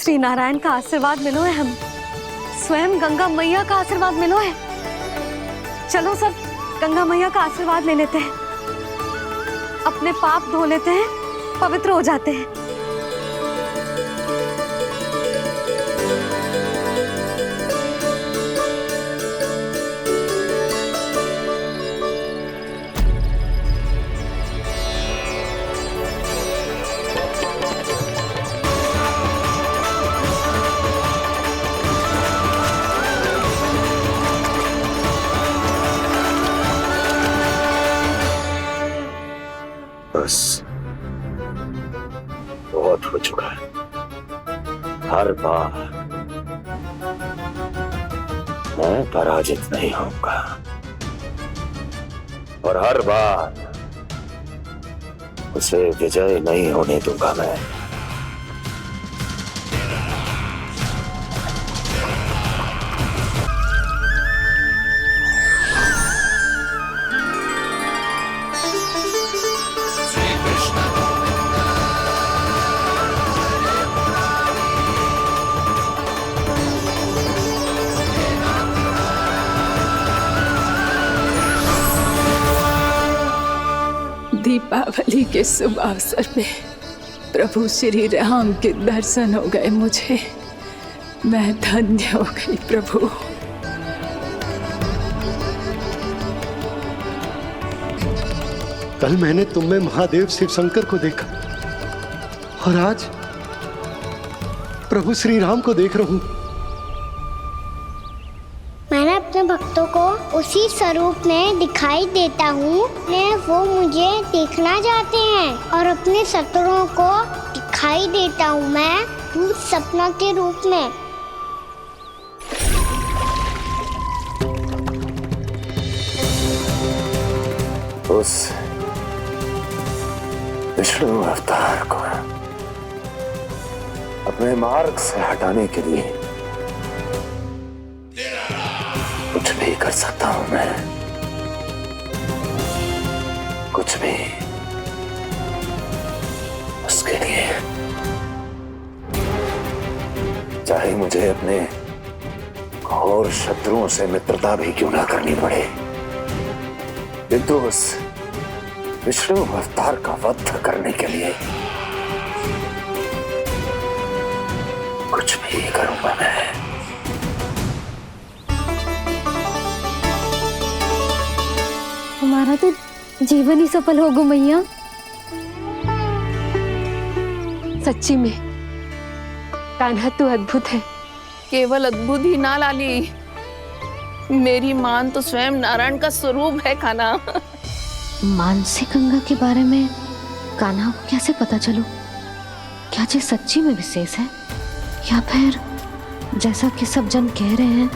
श्री नारायण का आशीर्वाद मिलो है, हम स्वयं गंगा मैया का आशीर्वाद मिलो है। चलो सब गंगा मैया का आशीर्वाद ले लेते हैं, अपने पाप धो लेते हैं, पवित्र हो जाते हैं। बस बहुत हो चुका है। हर बार मैं पराजित नहीं होऊंगा और हर बार उसे विजय नहीं होने दूंगा मैं। दीपावली के शुभ अवसर पे प्रभु श्री राम के दर्शन हो गए मुझे। मैं धन्य हो गई प्रभु। कल मैंने तुम में महादेव शिव शंकर को देखा और आज प्रभु श्री राम को देख रहा हूं। मैंने अपने भक्तों को उसी स्वरूप में दिखाई देता हूँ। वो मुझे देखना चाहते हैं और अपने शत्रुओं को दिखाई देता हूँ मैं भूत सपना के रूप में। उस विष्णु अवतार को अपने मार्ग से हटाने के लिए कुछ भी कर सकता हूं मैं, कुछ भी। उसके लिए चाहे मुझे अपने घोर शत्रुओं से मित्रता भी क्यों ना करनी पड़े, किंतु उस विष्णु अवतार का वध करने के लिए कुछ भी करूंगा मैं। हमारा तो जीवन ही सफल हो गो मैया। सच्ची में कान्हा तू अद्भुत है। केवल अद्भुत ही ना लाली, मेरी मान तो स्वयं नारायण का स्वरूप है कान्हा। मानसी गंगा के बारे में कान्हा को कैसे पता चलू? क्या ये सच्ची में विशेष है या फिर जैसा कि सब जन कह रहे हैं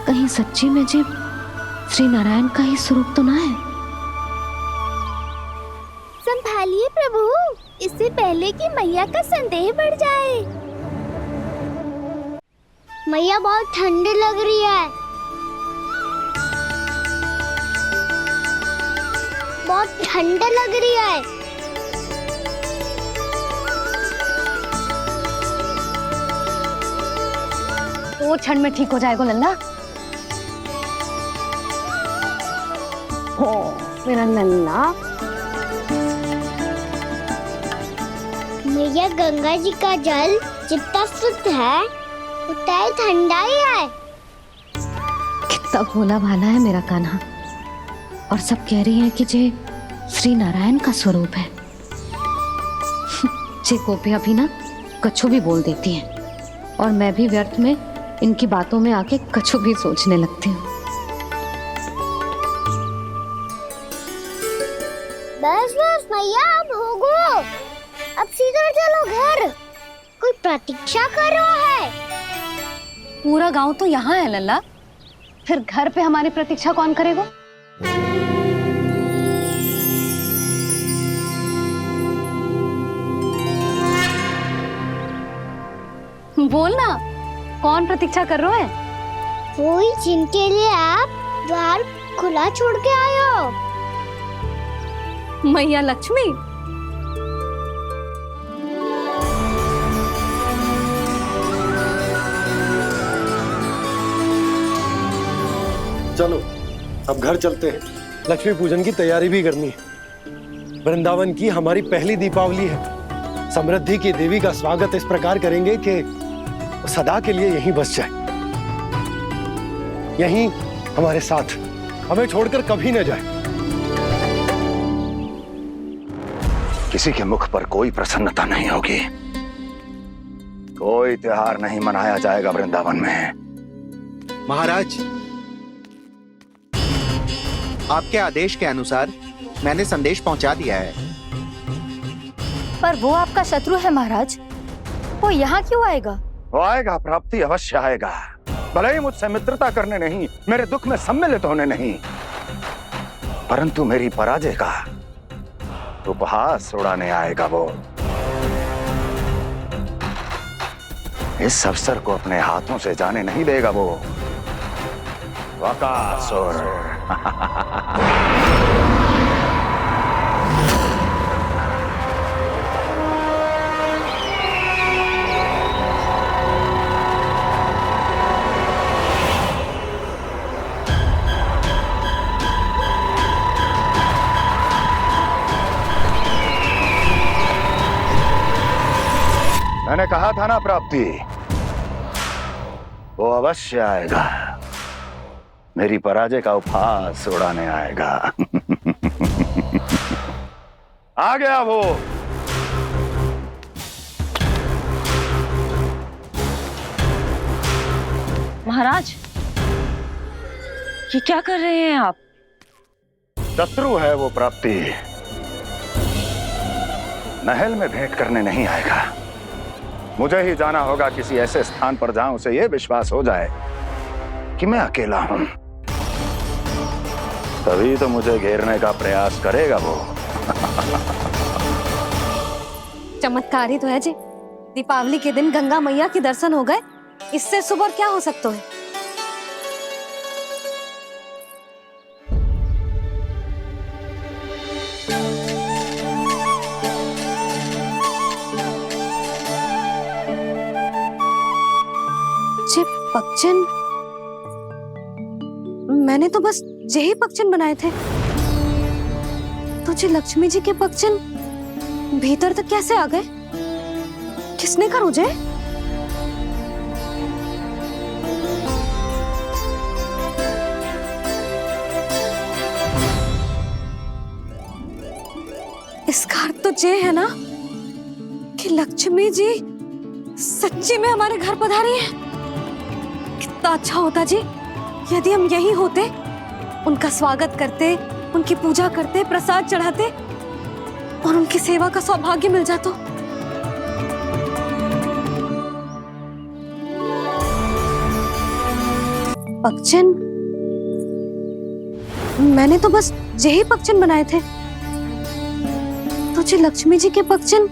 कहीं सच्ची में जी श्री नारायण का ही स्वरूप तो ना है? संभालिए प्रभु, इससे पहले कि मैया का संदेह बढ़ जाए। मैया बहुत ठंडी लग रही है, बहुत ठंडा लग रही है। वो क्षण में ठीक हो जाएगा लल्ला। हो मेरा लल्ला। मैया गंगा जी का जल जितना शुद्ध है उतना ही ठंडा ही है। कितना भोला भाला है मेरा कान्हा। और सब कह रही हैं कि जे श्री नारायण का स्वरूप है। जे गोपियां भी ना कछु भी बोल देती हैं और मैं भी व्यर्थ में इनकी बातों में आके कछु भी सोचने लगती हूँ। बस बस मैया, अब हो गो, अब सीधा चलो घर। कोई प्रतीक्षा कर रहा है। पूरा गांव तो यहाँ है लल्ला, फिर घर पे हमारी प्रतीक्षा कौन करेगा? बोल ना, कौन प्रतीक्षा कर रहा है? वही जिनके लिए आप द्वार खुला छोड़ के आए हो। मैया लक्ष्मी। चलो अब घर चलते हैं, लक्ष्मी पूजन की तैयारी भी करनी है। वृंदावन की हमारी पहली दीपावली है। समृद्धि की देवी का स्वागत इस प्रकार करेंगे कि सदा के लिए यहीं बस जाए, यहीं हमारे साथ, हमें छोड़कर कभी न जाए। किसी के मुख पर कोई प्रसन्नता नहीं होगी, कोई त्योहार नहीं मनाया जाएगा वृंदावन में। महाराज, आपके आदेश के अनुसार मैंने संदेश पहुंचा दिया है। पर वो आपका शत्रु है महाराज, वो यहाँ क्यों आएगा? वो आएगा, प्राप्ति अवश्य आएगा। भले ही मुझसे मित्रता करने नहीं, मेरे दुख में सम्मिलित होने नहीं, परंतु मेरी पराजय का उपहास उड़ाने आएगा वो। इस अवसर को अपने हाथों से जाने नहीं देगा वो बकासुर। मैंने कहा था ना प्राप्ति, वो अवश्य आएगा, मेरी पराजय का उपहास उड़ाने आएगा। आ गया वो। महाराज, ये क्या कर रहे हैं आप? शत्रु है वो प्राप्ति, महल में भेंट करने नहीं आएगा। मुझे ही जाना होगा किसी ऐसे स्थान पर जहां उसे यह विश्वास हो जाए कि मैं अकेला हूं, तभी तो मुझे घेरने का प्रयास करेगा वो। चमत्कार ही तो है जी, दीपावली के दिन गंगा मैया के दर्शन हो गए, इससे शुभ और क्या हो सकता है। पक्षिन, मैंने तो बस यही पक्षिन बनाए थे, तुझे लक्ष्मी जी के पक्षिन भीतर तक कैसे आ गए? किसने कर मुझे? इसका अर्थ तो ये है ना कि लक्ष्मी जी सच्ची में हमारे घर पधारी है। कितना अच्छा होता जी यदि हम यहीं होते, उनका स्वागत करते, उनकी पूजा करते, प्रसाद चढ़ाते और उनकी सेवा का सौभाग्य मिल जाता। पक्षिन, मैंने तो बस यही पक्षिन बनाए थे, तुझे लक्ष्मी जी के पक्षिन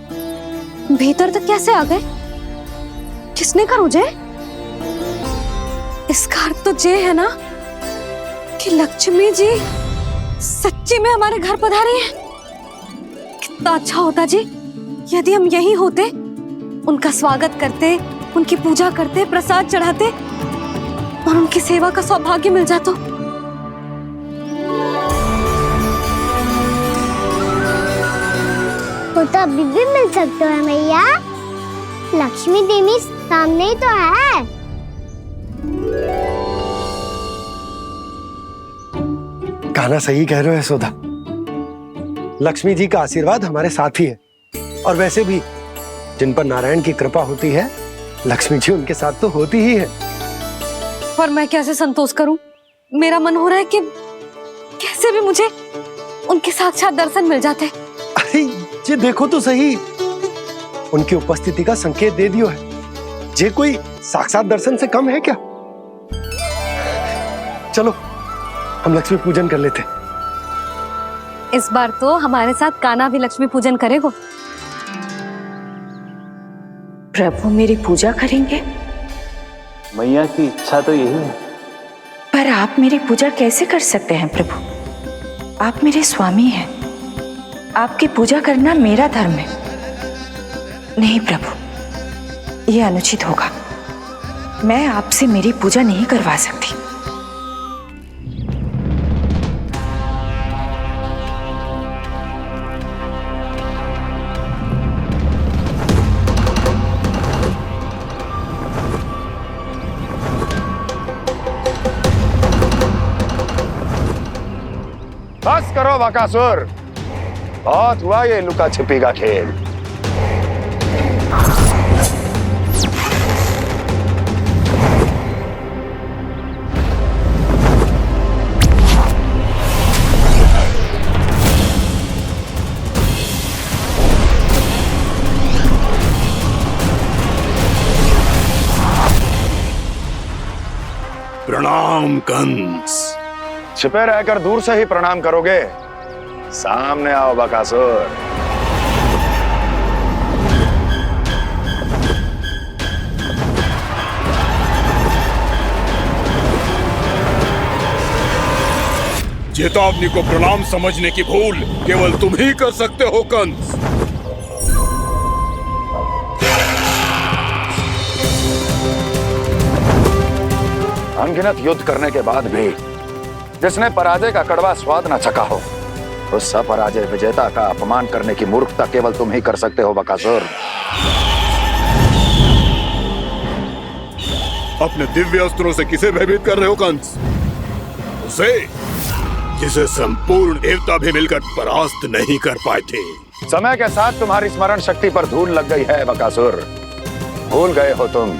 भीतर तक कैसे आ गए? किसने कर मुझे? इसका अर्थ तो ये है ना कि लक्ष्मी जी सच्ची में हमारे घर पधारी है। कितना अच्छा होता जी यदि हम यहीं होते, उनका स्वागत करते, उनकी पूजा करते, प्रसाद चढ़ाते और उनकी सेवा का सौभाग्य मिल जाता। वो तो अभी भी मिल सकते हैं मैया, लक्ष्मी देवी सामने ही तो है। कान्हा सही कह रहे हो यशोदा, लक्ष्मी जी का आशीर्वाद हमारे साथ ही है, और वैसे भी जिन पर नारायण की कृपा होती है, लक्ष्मी जी उनके साथ तो होती ही है। पर मैं कैसे संतोष करूं? मेरा मन हो रहा है कि कैसे भी मुझे उनके साक्षात दर्शन मिल जाते। अरे ये देखो तो सही, उनकी उपस्थिति का संकेत दे दियो है। ये कोई साक्षात दर्शन से कम है क्या? चलो हम लक्ष्मी पूजन कर लेते। इस बार तो हमारे साथ कान्हा भी लक्ष्मी पूजन करेगा। प्रभु मेरी पूजा करेंगे? मैया की इच्छा तो यही है। पर आप मेरी पूजा कैसे कर सकते हैं प्रभु? आप मेरे स्वामी हैं, आपकी पूजा करना मेरा धर्म है। नहीं प्रभु, यह अनुचित होगा। मैं आपसे मेरी पूजा नहीं करवा सकती। करो बकासुर, बहुत हुआ ये लुका छिपी का खेल। प्रणाम कंस। छिपे रहकर दूर से ही प्रणाम करोगे? सामने आओ बकासुर। चेतावनी को प्रणाम समझने की भूल केवल तुम ही कर सकते हो कंस। अनगिनत युद्ध करने के बाद भी जिसने पराजय का कड़वा स्वाद न चखा हो, उस अपराजय विजेता का अपमान करने की मूर्खता केवल तुम ही कर सकते हो बकासुर। अपने दिव्य अस्त्रों से किसे भयभीत कर रहे हो कंस? उसे जिसे संपूर्ण देवता भी मिलकर परास्त नहीं कर पाए थे। समय के साथ तुम्हारी स्मरण शक्ति पर धूल लग गई है बकासुर। भूल गए हो तुम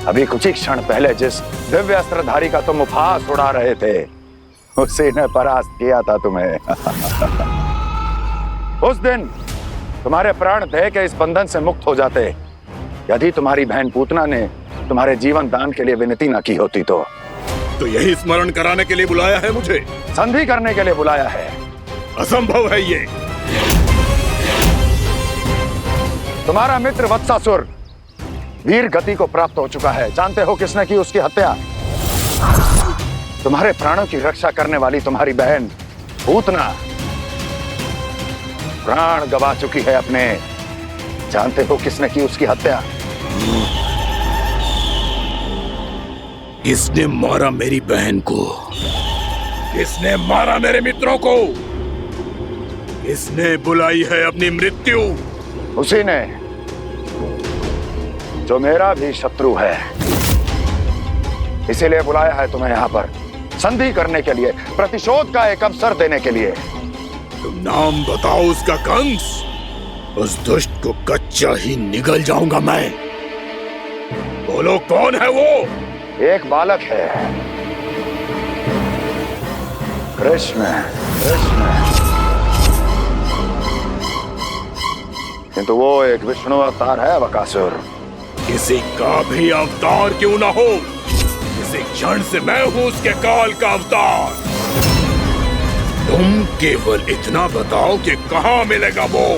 अभी कुछ ही क्षण पहले जिस दिव्य अस्त्रधारी का तुम उपहास उड़ा रहे थे, उसी ने परास्त किया था तुम्हें। उस दिन तुम्हारे प्राण देह के इस बंधन से मुक्त हो जाते यदि तुम्हारी बहन पूतना ने तुम्हारे जीवन दान के लिए विनती न की होती तो यही स्मरण कराने के लिए बुलाया है मुझे? संधि करने के लिए बुलाया है। असंभव है ये। तुम्हारा मित्र वत्सासुर वीर गति को प्राप्त हो चुका है। जानते हो किसने की उसकी हत्या? तुम्हारे प्राणों की रक्षा करने वाली तुम्हारी बहन पूतना प्राण गवा चुकी है अपने। जानते हो किसने की उसकी हत्या? किसने मारा मेरी बहन को? किसने मारा मेरे मित्रों को? किसने बुलाई है अपनी मृत्यु? उसी ने जो मेरा भी शत्रु है। इसीलिए बुलाया है तुम्हें यहाँ पर संधि करने के लिए, प्रतिशोध का एक अवसर देने के लिए। तुम नाम बताओ उसका कंस। उस दुष्ट को कच्चा ही निगल जाऊंगा मैं। बोलो कौन है वो? एक बालक है, कृष्ण। किंतु वो एक विष्णु अवतार है बकासुर। किसी का भी अवतार क्यों ना हो, इसी क्षण से मैं हूं उसके काल का अवतार। तुम केवल इतना बताओ कि कहां मिलेगा वो?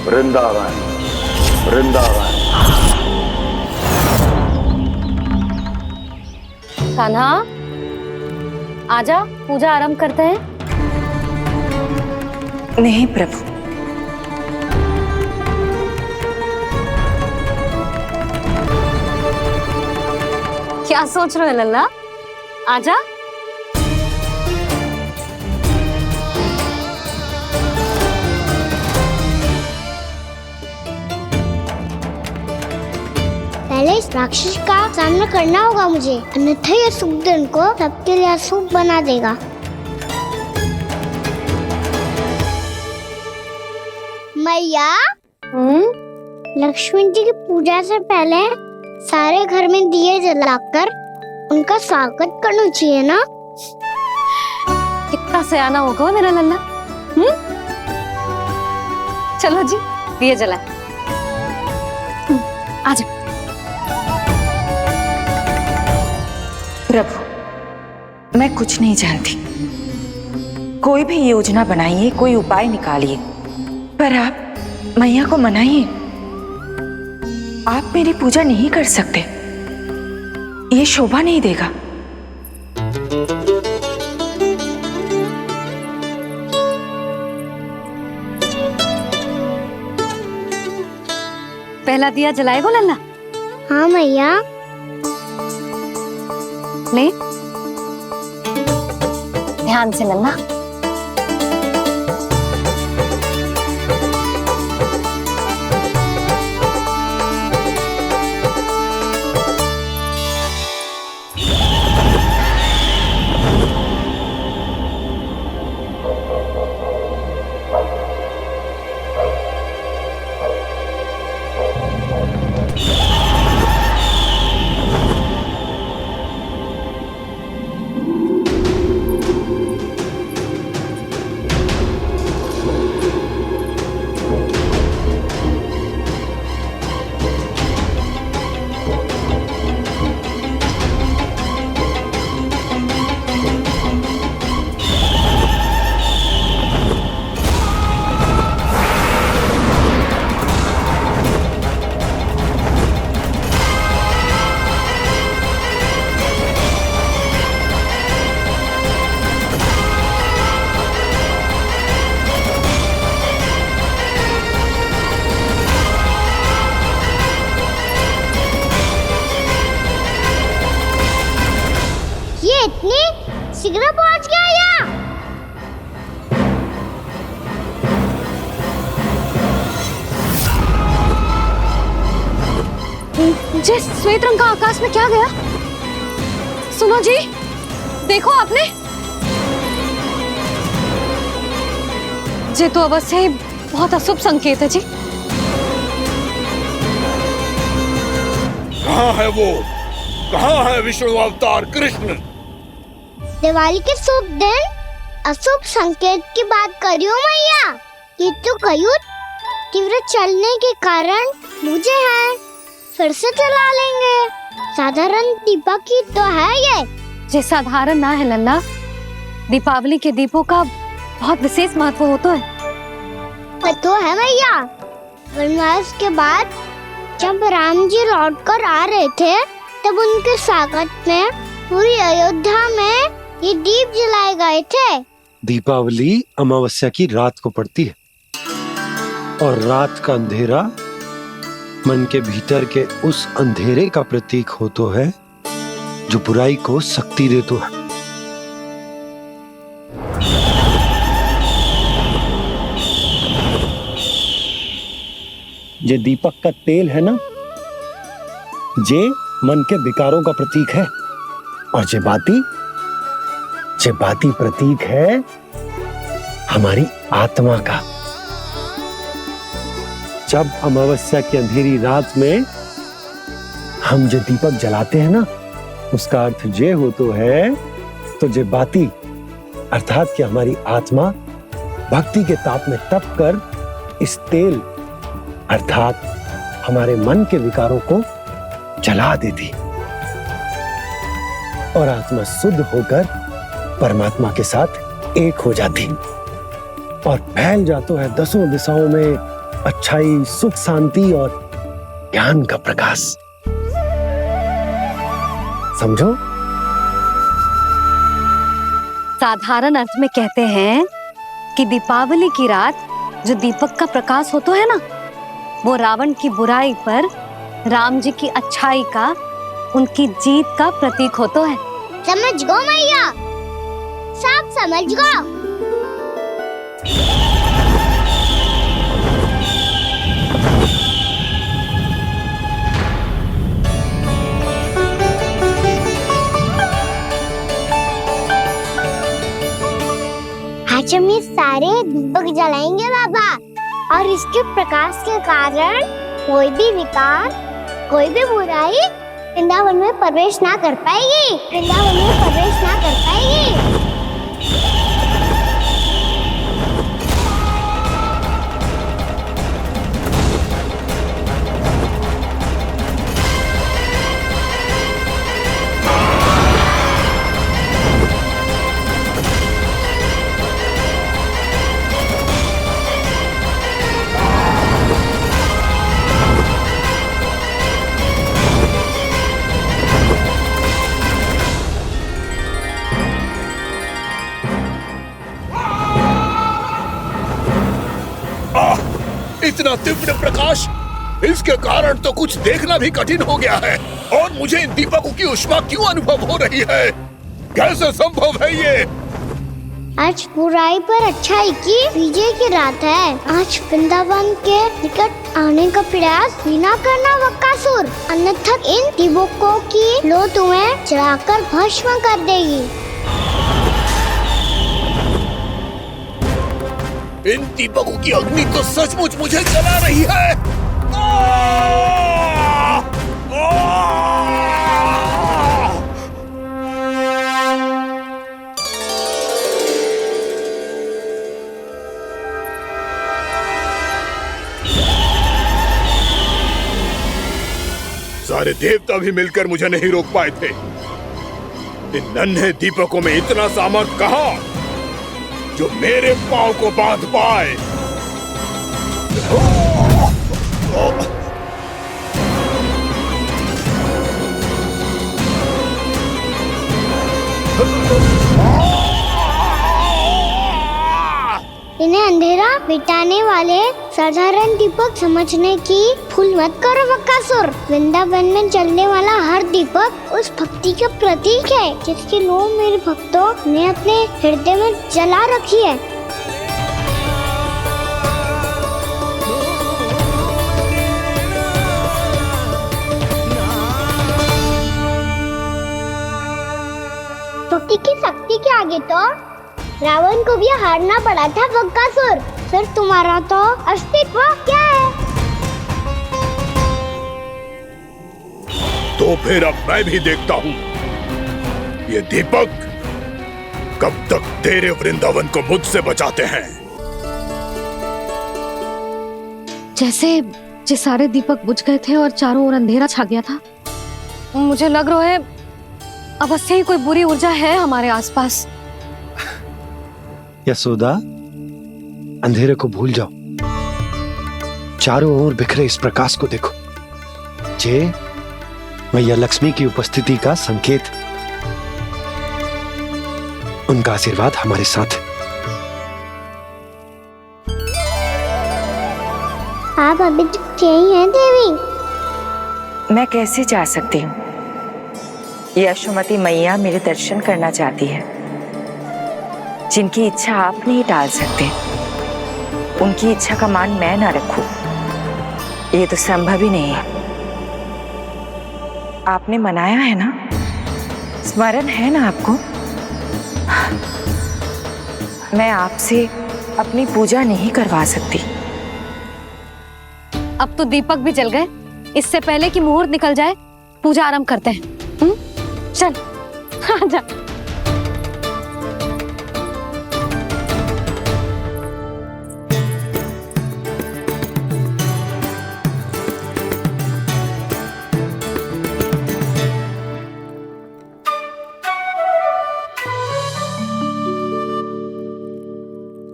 वृंदावन। कान्हा, आजा, पूजा आरंभ करते हैं। नहीं प्रभु, क्या सोच रहे हो लल्ला? आजा। पहले इस राक्षस का सामना करना होगा मुझे, अन्यथा ये शुभ दिन को सबके लिए अशुभ बना देगा। मैया, लक्ष्मी जी की पूजा से पहले सारे घर में दिए जलाकर उनका स्वागत करना चाहिए ना? कितना सयाना होगा मेरा लल्ला। चलो जी, दिए जलाए। आजा। प्रभु, मैं कुछ नहीं जानती। कोई भी योजना बनाइए, कोई उपाय निकालिए, पर आप मैया को मनाइए। आप मेरी पूजा नहीं कर सकते, ये शोभा नहीं देगा। पहला दिया जलाएगो लल्ला? हाँ मैया। ले, ध्यान से लल्ला। जिस श्वेत रंग का आकाश में क्या गया? सुनो जी, देखो आपने, ये तो अवश्य ही बहुत अशुभ संकेत है जी। कहाँ है वो? कहाँ है विष्णु अवतार कृष्ण? दिवाली के शुभ दिन अशुभ संकेत की बात करियो मैया। ये तो कयूर तीव्र चलने के कारण मुझे है, फिर से चला लेंगे। साधारण दीपक ही तो है ये साधारण ना है लल्ला, दीपावली के दीपों का बहुत विशेष महत्व होता है। तो है मैया, वनवास के बाद जब राम जी लौटकर आ रहे थे तब उनके स्वागत में पूरी अयोध्या में ये दीप जलाए गए थे। दीपावली अमावस्या की रात को पड़ती है और रात का अंधेरा मन के भीतर के उस अंधेरे का प्रतीक होता है जो बुराई को शक्ति देता है। ये दीपक का तेल है ना, जे मन के विकारों का प्रतीक है, और जे बाती प्रतीक है हमारी आत्मा का। जब अमावस्या की अंधेरी रात में हम जो दीपक जलाते हैं ना, उसका अर्थ ये हो तो है, तो जे बाती अर्थात कि हमारी आत्मा भक्ति के ताप में तप कर इस तेल अर्थात हमारे मन के विकारों को जला देती और आत्मा शुद्ध होकर परमात्मा के साथ एक हो जाती और फैल जाता है दसों दिशाओं में अच्छाई, सुख, शांति और ज्ञान का प्रकाश। समझो? साधारण अर्थ में कहते हैं कि दीपावली की रात जो दीपक का प्रकाश होता है ना, वो रावण की बुराई पर राम जी की अच्छाई का, उनकी जीत का प्रतीक होता है। समझ गो मैया, सब समझ गो। आज हम ये सारे दीपक जलाएंगे बाबा, और इसके प्रकाश के कारण कोई भी विकार, कोई भी बुराई वृंदावन में प्रवेश ना कर पाएगी, वृंदावन में प्रवेश ना कर पाएगी। इतना तीव्र प्रकाश, इसके कारण तो कुछ देखना भी कठिन हो गया है। और मुझे इन दीपकों की उष्मा क्यों अनुभव हो रही है? कैसे संभव है ये? आज बुराई पर अच्छाई की विजय की रात है। आज वृंदावन के निकट आने का प्रयास भी ना करना बकासुर, अन्यथा इन दीपकों की लो तुम्हें जलाकर भस्म कर देगी। इन दीपकों की अग्नि तो सचमुच मुझे जला रही है। सारे देवता भी मिलकर मुझे नहीं रोक पाए थे। इन नन्हे दीपकों में इतना सामर्थ्य कहां जो मेरे पांव को बांध पाए। इन्हें अंधेरा मिटाने वाले साधारण दीपक समझने की भूल मत करो बकासुर। वृंदावन में जलने वाला हर दीपक उस भक्ति का प्रतीक है जिसकी लो मेरे भक्तों ने अपने हृदय में जला रखी है। हारोगे तो रावण को भी हारना पड़ा था बकासुर, फिर तुम्हारा तो अस्तित्व क्या है? तो फिर अब मैं भी देखता हूँ ये दीपक कब तक तेरे वृंदावन को मुझसे बचाते हैं। जैसे ये सारे दीपक बुझ गए थे और चारों ओर अंधेरा छा गया था, मुझे लग रहा है अवश्य ही कोई बुरी ऊर्जा है हमारे आसपास। यशोदा, अंधेरे को भूल जाओ, चारों ओर बिखरे इस प्रकाश को देखो। जे मैया लक्ष्मी की उपस्थिति का संकेत, उनका आशीर्वाद हमारे साथ है। आप अभी तक यही हैं देवी? मैं कैसे जा सकती हूँ? यशोमती मैया मेरे दर्शन करना चाहती है, जिनकी इच्छा आप नहीं टाल सकते। उनकी इच्छा का मान मैं ना रखूं, ये तो संभव ही नहीं है। आपने मनाया है ना, स्मरण है ना आपको? मैं आपसे अपनी पूजा नहीं करवा सकती। अब तो दीपक भी जल गए, इससे पहले कि मुहूर्त निकल जाए पूजा आरंभ करते हैं। चल आजा।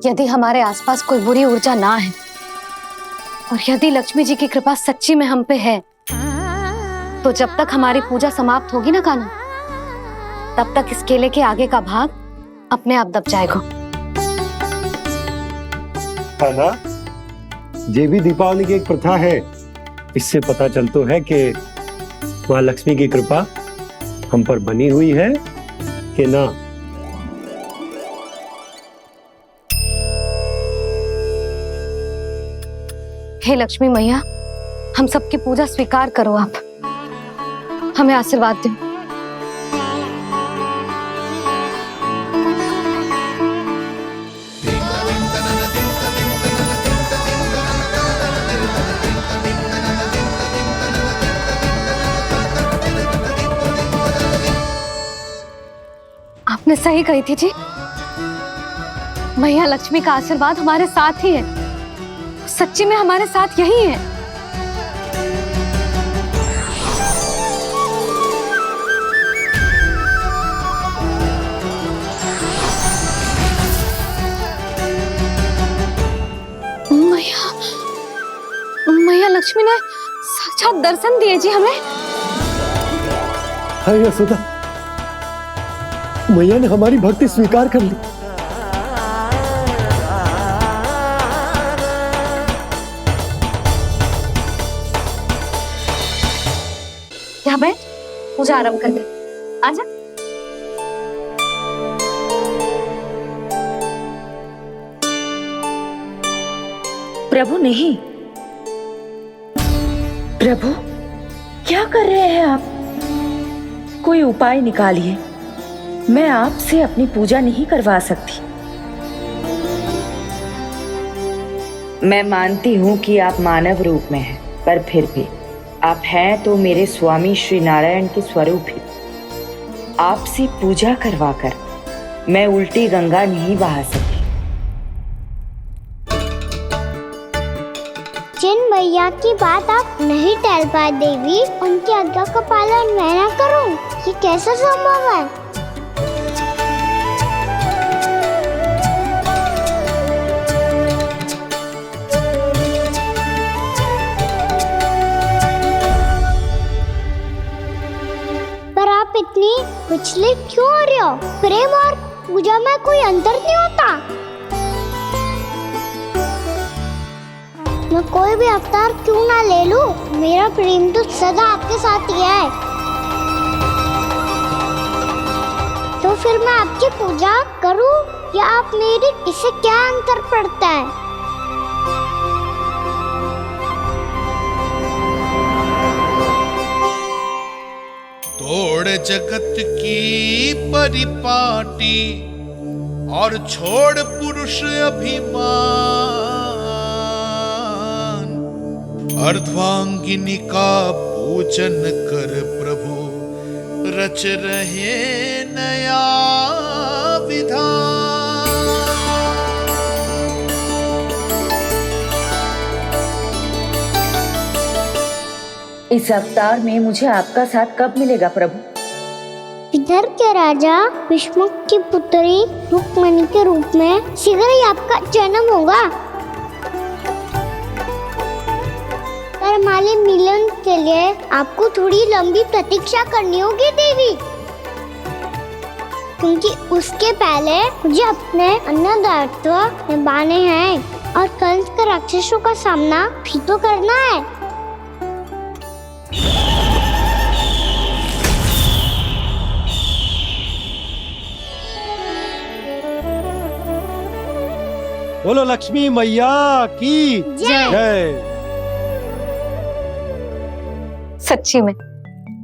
यदि हमारे आसपास कोई बुरी ऊर्जा ना है और यदि लक्ष्मी जी की कृपा सच्ची में हम पे है, तो जब तक हमारी पूजा समाप्त होगी ना कान्हा, तब तक इस केले के आगे का भाग अपने आप दब जाएगा। कान्हा, ये भी दीपावली की एक प्रथा है। इससे पता चलता है कि माँ लक्ष्मी की कृपा हम पर बनी हुई है कि ना। हे लक्ष्मी मैया, हम सबकी पूजा स्वीकार करो, आप हमें आशीर्वाद दो। आपने सही कही थी जी, मैया लक्ष्मी का आशीर्वाद हमारे साथ ही है, सच्ची में हमारे साथ यही है। मैया लक्ष्मी ने साक्षात दर्शन दिए जी हमें। हाय यशोदा, मैया ने हमारी भक्ति स्वीकार कर ली। यहाँ बैठ, पूजा आरंभ कर दे। आजा। प्रभु नहीं, प्रभु क्या कर रहे हैं आप? कोई उपाय निकालिए, मैं आपसे अपनी पूजा नहीं करवा सकती। मैं मानती हूँ कि आप मानव रूप में हैं, पर फिर भी आप हैं तो मेरे स्वामी श्री नारायण के स्वरूप ही। आपसे पूजा करवाकर मैं उल्टी गंगा नहीं बहा सकती। जिन भैया की बात आप नहीं टाल पाए देवी, उनकी आज्ञा का पालन मैं ना करूं, ये कैसा संभव है? पर आप इतनी विचलित क्यों हो रहे हो? प्रेम और पूजा में कोई अंतर नहीं होता। मैं कोई भी अवतार क्यों ना ले लूं, मेरा प्रेम तो सदा आपके साथ ही है। तो फिर मैं आपकी पूजा करूं या आप मेरी, इससे क्या अंतर पड़ता है? तोड़ जगत की परिपाटी और छोड़ पुरुष अभिमान, अर्धांगिनी का पूजन कर प्रभु रच रहे नया विधान। इस अवतार में मुझे आपका साथ कब मिलेगा प्रभु? इधर के राजा भीष्मक की पुत्री रुक्मणी के रूप में शीघ्र ही आपका जन्म होगा। पर हमारे मिलन के लिए आपको थोड़ी लंबी प्रतीक्षा करनी होगी देवी, क्योंकि उसके पहले मुझे अपने अन्य दायित्व निभाने हैं और कंस के राक्षसों का सामना भी तो करना है। बोलो लक्ष्मी मैया की जय। सच्ची में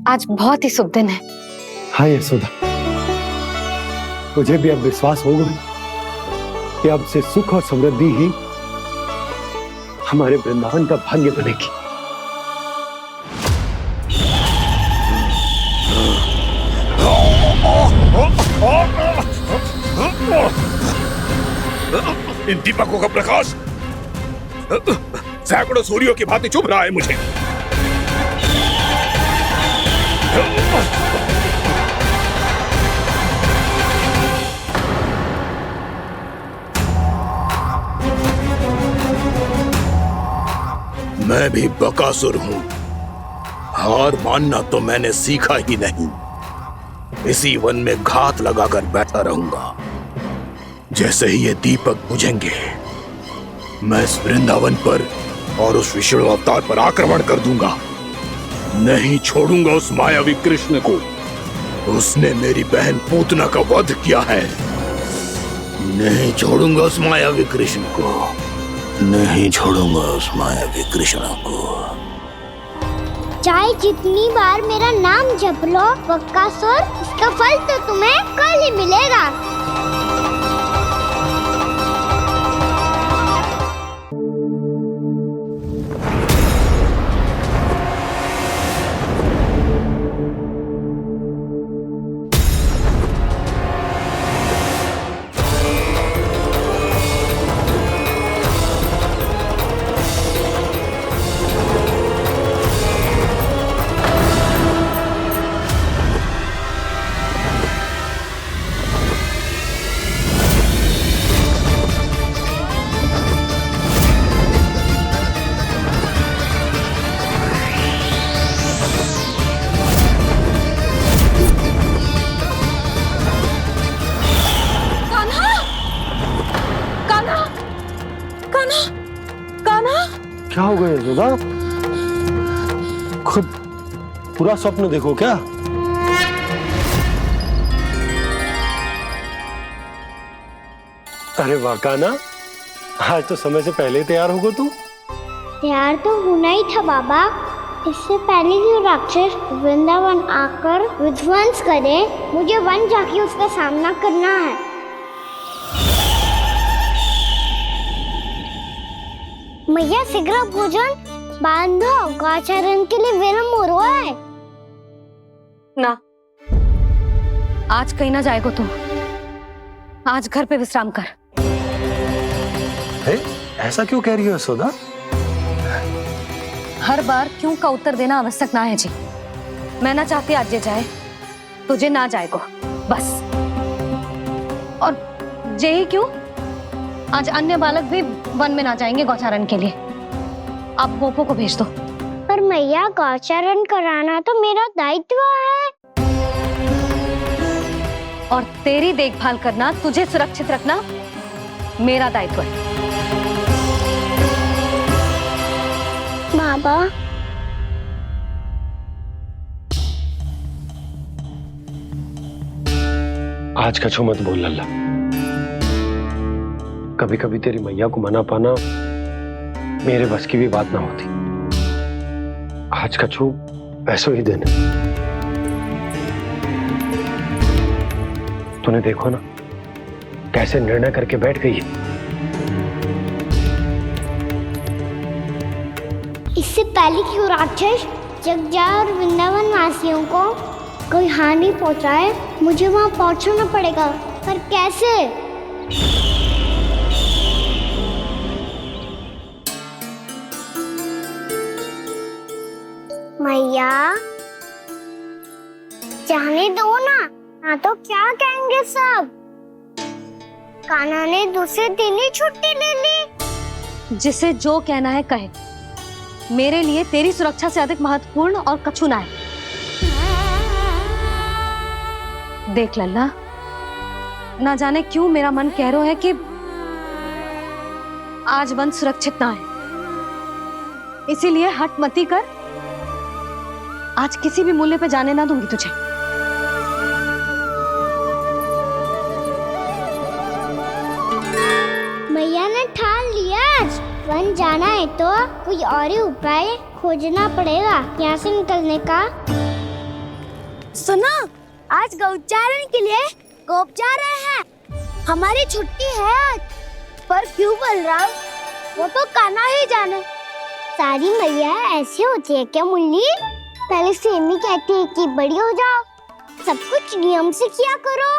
आज बहुत ही शुभ दिन है। हाँ यशोदा, मुझे भी अब विश्वास हो गया कि अब से सुख और समृद्धि ही हमारे वृंदावन का भाग्य बनेगी। इन दीपकों का प्रकाश सैकड़ों सूर्यों की भांति चुभ रहा है मुझे। मैं भी बकासुर हूं, हार मानना तो मैंने सीखा ही नहीं। इसी वन में घात लगाकर बैठा रहूंगा। जैसे ही ये दीपक बुझेंगे, मैं इस वृंदावन पर और उस विष्णु अवतार पर आक्रमण कर दूंगा। नहीं छोड़ूंगा उस मायावी कृष्ण को। उसने मेरी बहन पूतना का वध किया है। नहीं छोड़ूंगा उस मायावी कृष्ण को। नहीं छोड़ूंगा उस मायावी कृष्ण को। चाहे जितनी बार मेरा नाम जप लो बकासुर, इसका फल तो तुम्हें कल ही मिलेगा। क्या हो गया यशोदा? खुद पूरा स्वप्न देखो क्या? अरे वाह कान्हा, आज तो समय से पहले तैयार होगा तू। तैयार तो होना ही था बाबा। इससे पहले कि राक्षस वृंदावन आकर विध्वंस करे, मुझे वन जाके उसका सामना करना है। मैया शीघ्र भोजन बांधो, गौचरण के लिए विलंब हो रहा है। ना, आज कहीं ना जाएगो तुम। आज घर पे विश्राम कर। ऐसा क्यों कह रही हो यशोदा? हर बार क्यों का उत्तर देना आवश्यक ना है जी। मैं ना चाहती आज ये जाए, तुझे ना जाएगो बस। और जे ही क्यों, आज अन्य बालक भी वन में ना जाएंगे गौचारण के लिए। आप गोपो को भेज दो। पर मैया गौचारण कराना तो मेरा दायित्व है। और तेरी देखभाल करना, तुझे सुरक्षित रखना मेरा दायित्व है। बाबा, आज का छू मत बोल लल्ला। कभी कभी तेरी मैया को मना पाना मेरे बस की भी बात ना होती। आज का छू पैसों ही देना। तूने देखो ना, कैसे निर्णय करके बैठ गई है। इससे पहले कि वो राक्षस जगजा और वृंदावन वासियों को कोई हानि पहुंचाए, मुझे वहां पहुंचना पड़ेगा। पर कैसे? मैया, जाने दो ना तो क्या कहेंगे सब। कान्हा ने दूसरे दिन ही छुट्टी ले ली। जिसे जो कहना है कहे, मेरे लिए तेरी सुरक्षा से अधिक महत्वपूर्ण और कछु ना है। देख लल्ला, ना जाने क्यों मेरा मन कह रहा है कि आज वन सुरक्षित ना है, इसीलिए हट मती कर। आज किसी भी मूल्य पे जाने ना दूंगी तुझे। मैया ने ठान लिया, वन जाना है तो कोई और ही उपाय खोजना पड़ेगा यहाँ से निकलने का। सुनो, आज गौचारण के लिए गोप जा रहे हैं। हमारी छुट्टी है आज। पर क्यों बलराम? वो तो कान्हा ही जाने। सारी मैया ऐसी होती है क्या मुल्ली? पहले सेमी कहती है कि बड़ी हो जाओ, सब कुछ नियम से किया करो,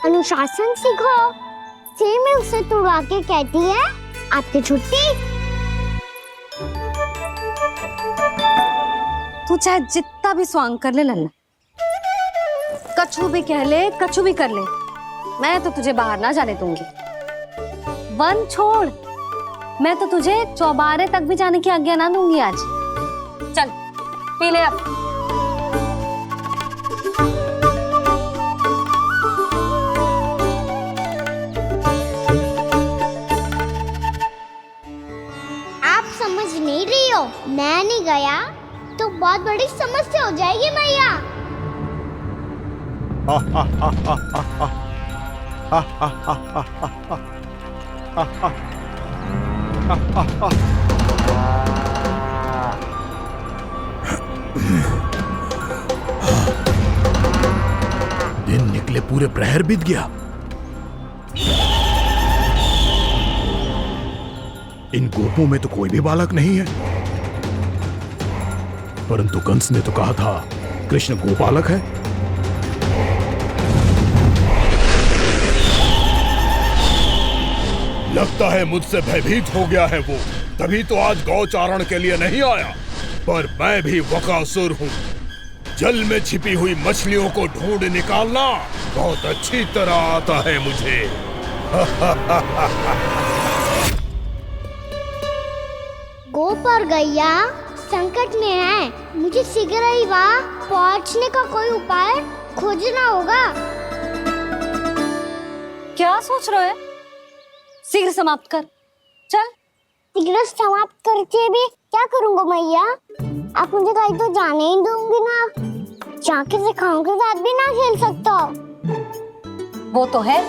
अनुशासन सीखो। सेमी उसे तुड़वा के कहती है आपकी छुट्टी। तू चाहे जितना भी स्वांग कर ले लल्ला, कछु भी कह ले, कछु भी कर ले, मैं तो तुझे बाहर ना जाने दूंगी। वन छोड़, मैं तो तुझे चौबारे तक भी जाने की आज्ञा ना दूंगी आज। चल पी ले अब। आप समझ नहीं रही हो, मैं नहीं गया तो बहुत बड़ी समस्या हो जाएगी मैया। दिन निकले पूरे प्रहर बीत गया। इन गोपों में तो कोई भी बालक नहीं है, परंतु कंस ने तो कहा था कृष्ण गोपालक है। लगता है मुझसे भयभीत हो गया है वो, तभी तो आज गौचारण के लिए नहीं आया। पर मैं भी बकासुर हूँ, जल में छिपी हुई मछलियों को ढूंढ निकालना बहुत अच्छी तरह आता है मुझे। गोप और गैया संकट में है, मुझे शीघ्र ही वहाँ पहुँचने का कोई उपाय खोजना होगा। क्या सोच रहे हो? शीघ्र समाप्त कर, चल। शीघ्र समाप्त करके भी क्या करूँगा मैया? आप मुझे कहीं तो जाने ही दूंगी ना, जाके सिखाओं के साथ भी ना खेल सकता। वो तो है,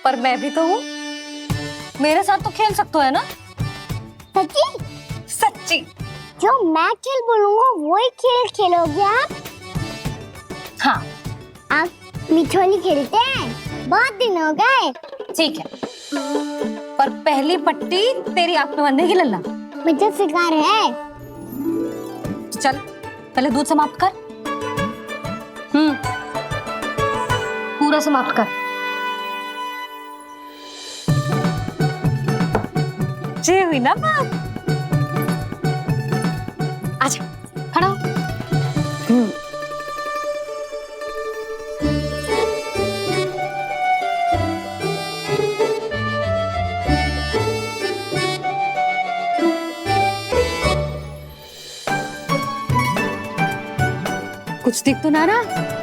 पर मैं भी तो हूँ, मेरे साथ तो खेल सकते हो है ना? सच्ची? सच्ची। जो मैं खेल बोलूँगा वही खेल खेलोगे आप? हाँ। आप मिठोली खेलते हैं? बहुत दिन हो गए। ठीक है, पर पहली पट्टी तेरी आंख में बांधने की लल्ला। मुझे शिकार है। चल पहले दूध समाप्त कर। पूरा समाप्त कर। जे हुई ना बात। आजा, खड़ा हो। कुछ दिख तो ना रहा?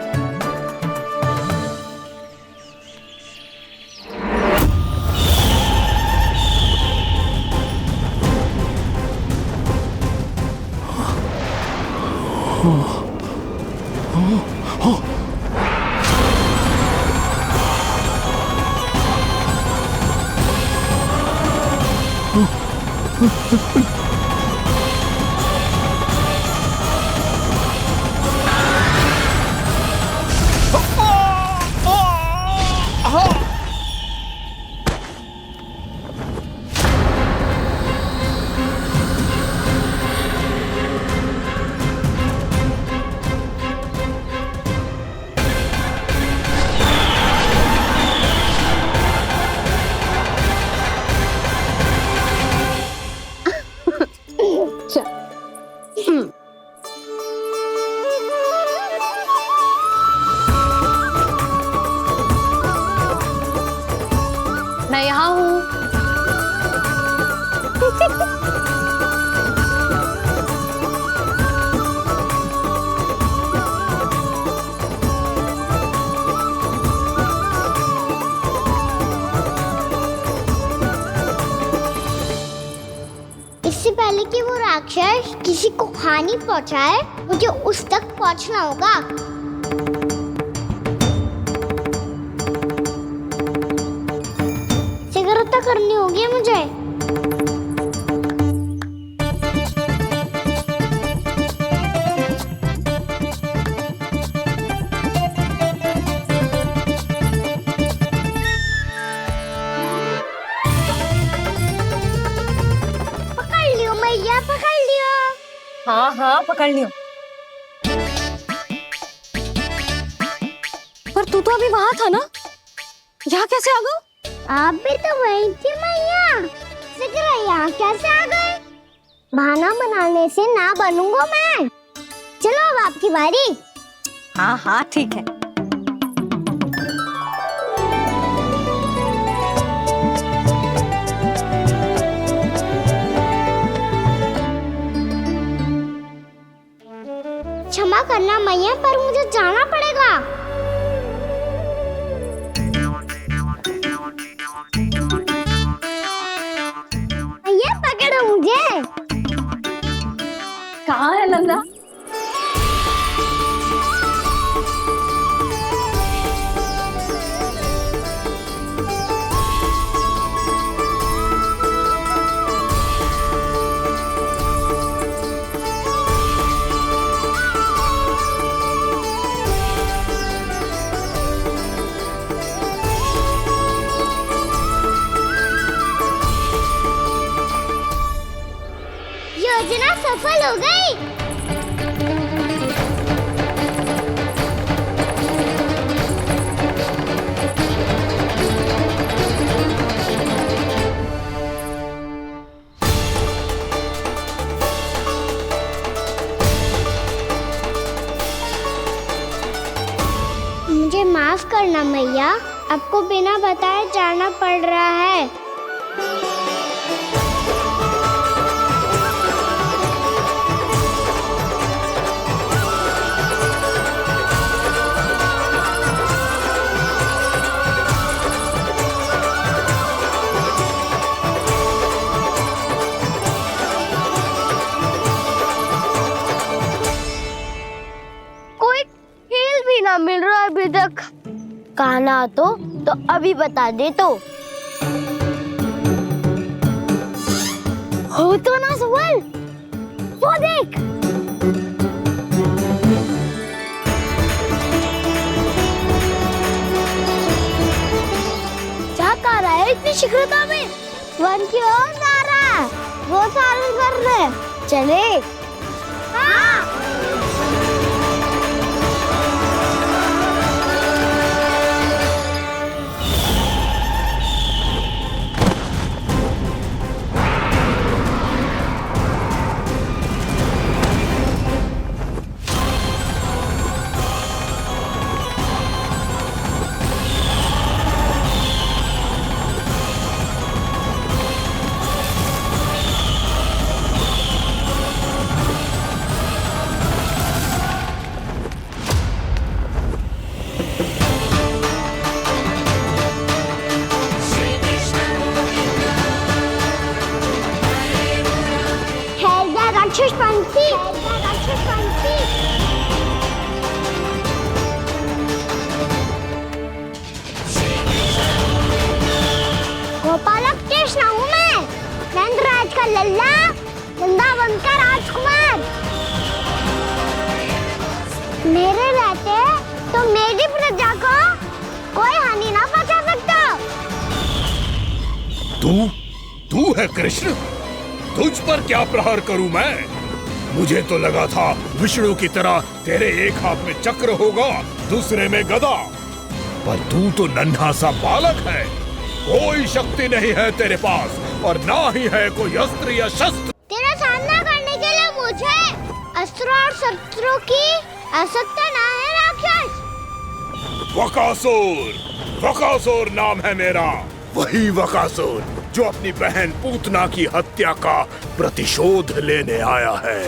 राक्षस किसी को हानि पहुंचाए, मुझे उस तक पहुंचना होगा। सिगरता करनी होगी मुझे। पकड़ लियो। हाँ हाँ पकड़ लियो। पर तू तो अभी वहां था ना, यहाँ कैसे आ गया? आप भी तो वही थी मैया, सिकरा यहाँ कैसे आ गए? बहाना बनाने से ना बनूंगा मैं। चलो अब आपकी बारी। हाँ हाँ ठीक है। क्षमा करना मैया, पर मुझे जाना पड़ेगा। मैया पकड़ो मुझे। कहाँ है नंदा? योजना सफल हो गई। मुझे माफ करना मैया, आपको बिना बताए जाना पड़ रहा है। मिल रहा है अभी तक। कहना तो अभी बता दे तो। हो तो ना सवाल, वो देख। क्या कर रहा है इतनी शीघ्रता में? वन की ओर जा रहा है, वो सारे कर रहे। चले। हाँ। गोपालक कृष्ण हूँ मैं, नंदराज का लल्ला, वृंदावन का राजकुमार। मेरे रहते तो मेरी प्रजा को कोई हानि ना पहुंचा सकता। तू है कृष्ण? तुझ पर क्या प्रहार करूं मैं? मुझे तो लगा था विष्णु की तरह तेरे एक हाथ में चक्र होगा, दूसरे में गदा, पर तू तो नन्हा सा बालक है। कोई शक्ति नहीं है तेरे पास और ना ही है कोई अस्त्र या शस्त्र। तेरा सामना करने के लिए मुझे अस्त्र और शस्त्रों की आवश्यकता ना है राक्षस। वकासुर नाम है मेरा, वही वकासुर जो अपनी बहन पूतना की हत्या का प्रतिशोध लेने आया है।